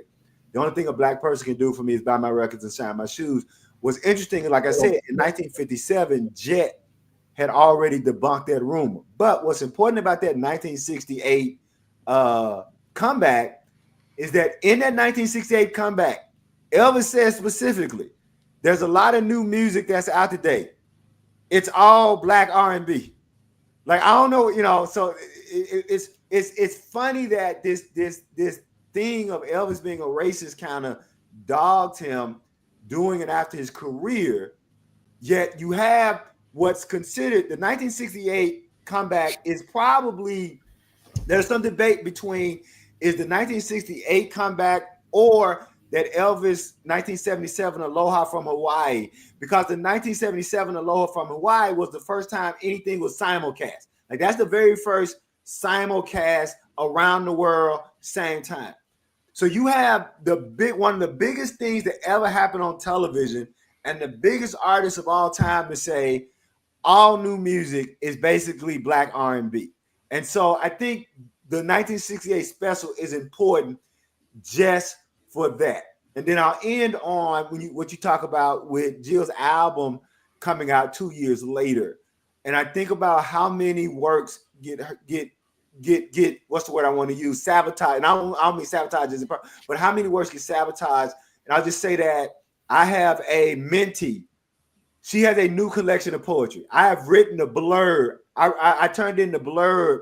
the only thing a black person can do for me is buy my records and shine my shoes. What's interesting, like I said, in 1957, Jet had already debunked that rumor. But what's important about that 1968 comeback is that in that 1968 comeback, Elvis says specifically, there's a lot of new music that's out today. It's all black R&B. Like, I don't know, so it's funny that this thing of Elvis being a racist kind of dogged him doing it after his career. Yet you have what's considered the 1968 comeback is probably, there's some debate between is the 1968 comeback or that Elvis 1977 Aloha from Hawaii, because the 1977 Aloha from Hawaii was the first time anything was simulcast. Like, that's the very first simulcast around the world, same time. So you have one of the biggest things that ever happened on television and the biggest artist of all time to say all new music is basically black R&B. And so I think the 1968 special is important just for that. And then I'll end on what you talk about with Jill's album coming out 2 years later. and I think about how many works get what's the word I want to use, sabotage. And I don't mean sabotage as but how many works get sabotaged. And I'll just say that I have a mentee. She has a new collection of poetry. I have written a blurb. I turned in the blurb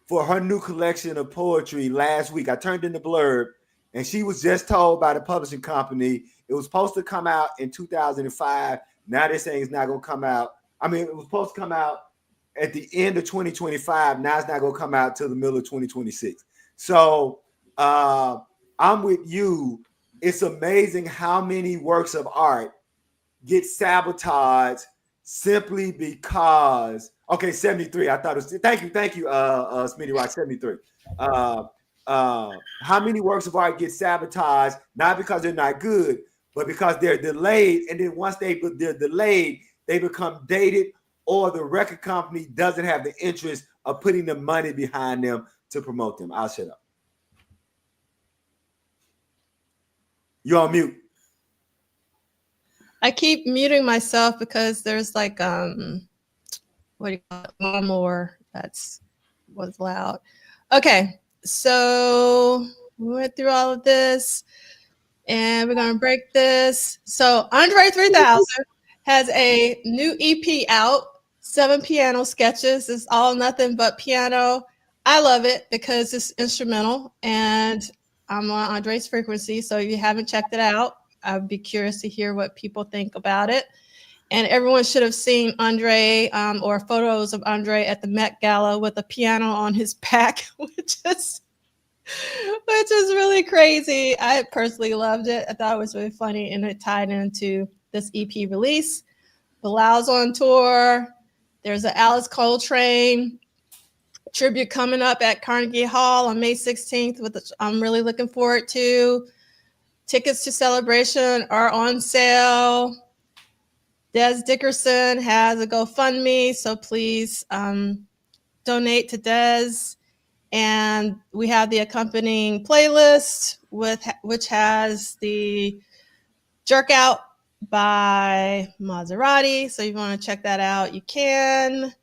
for her new collection of poetry last week. I turned in the blurb, and she was just told by the publishing company it was supposed to come out in 2005. Now they're saying it's not going to come out. I mean, it was supposed to come out at the end of 2025. Now it's not going to come out till the middle of 2026. So I'm with you. It's amazing how many works of art get sabotaged simply because, okay, 73. I thought it was, thank you, Smitty Rock, 73. How many works of art get sabotaged, not because they're not good, but because they're delayed. And then once they're delayed, they become dated, or the record company doesn't have the interest of putting the money behind them to promote them. I'll shut up. You're on mute. I keep muting myself because there's like what do you call it? Lawnmower was loud. Okay, so we went through all of this, and we're gonna break this. So Andre 3000 has a new EP out, 7 piano sketches. It's all nothing but piano. I love it because it's instrumental, and I'm on Andre's frequency. So if you haven't checked it out, I'd be curious to hear what people think about it. And everyone should have seen Andre or photos of Andre at the Met Gala with a piano on his back, which is really crazy. I personally loved it. I thought it was really funny, and it tied into this EP release. Bilal's on tour. There's an Alice Coltrane tribute coming up at Carnegie Hall on May 16th, which I'm really looking forward to. Tickets to Celebration are on sale. Des Dickerson has a GoFundMe, so please donate to Des. And we have the accompanying playlist which has the Jerk Out by Mazarati. So if you want to check that out, you can.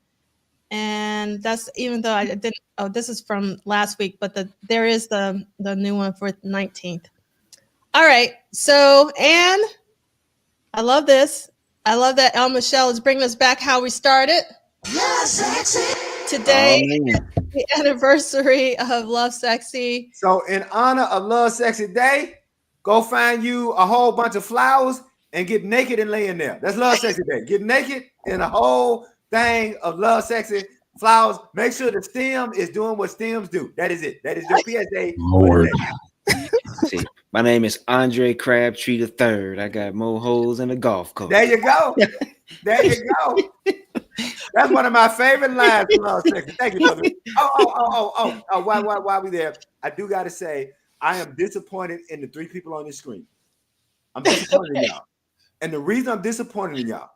And that's, even though I didn't, this is from last week, but there is the new one for 19th. All right. So, Anne, I love this. I love that El Michelle is bringing us back how we started. Today is the anniversary of Lovesexy. So in honor of Lovesexy Day, go find you a whole bunch of flowers and get naked and lay in there. That's Lovesexy Day. Get naked in a whole thing of Lovesexy flowers. Make sure the stem is doing what stems do. That is it. That is your PSA. Lord. See, my name is Andre Crabtree III. I got more holes in a golf course. There you go. There you go. That's one of my favorite lines from Lovesexy. Thank you, brother. While we there, I do got to say, I am disappointed in the 3 people on this screen. I'm disappointed in y'all. And the reason I'm disappointed in y'all,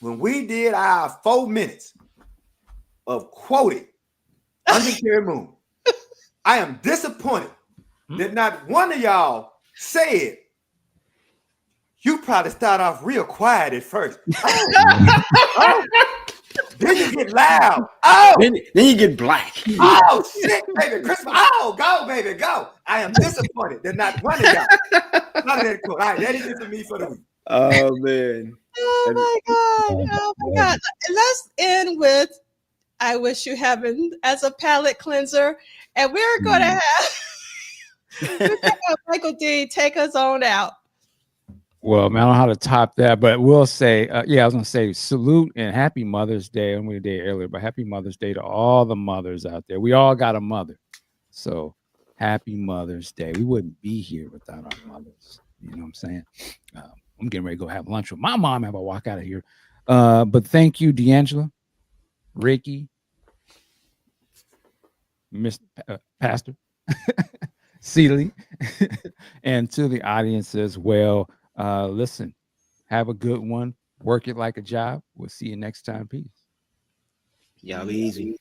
when we did our 4 minutes of quoting Undeterred Moon, I am disappointed that not one of y'all said, you probably start off real quiet at first. Then you get loud. Then you get black. Oh, shit, baby. Christmas. Oh, go, baby, go. I am disappointed that not one of y'all. None of that quote. All right, that is it for me for the week. Oh, man. Oh, my God. Oh, my God. Let's end with I Wish You Heaven as a palate cleanser. And we're going to have Michael D take us on out. Well, man, I don't know how to top that, but we'll say, I was going to say salute and happy Mother's Day. I'm going to day earlier, but happy Mother's Day to all the mothers out there. We all got a mother. So happy Mother's Day. We wouldn't be here without our mothers. You know what I'm saying? I'm getting ready to go have lunch with my mom as I walk out of here. But thank you, D'Angela, Ricky, Mr. Pastor, Seeley, and to the audience as well. Listen, have a good one. Work it like a job. We'll see you next time. Peace. Y'all be easy.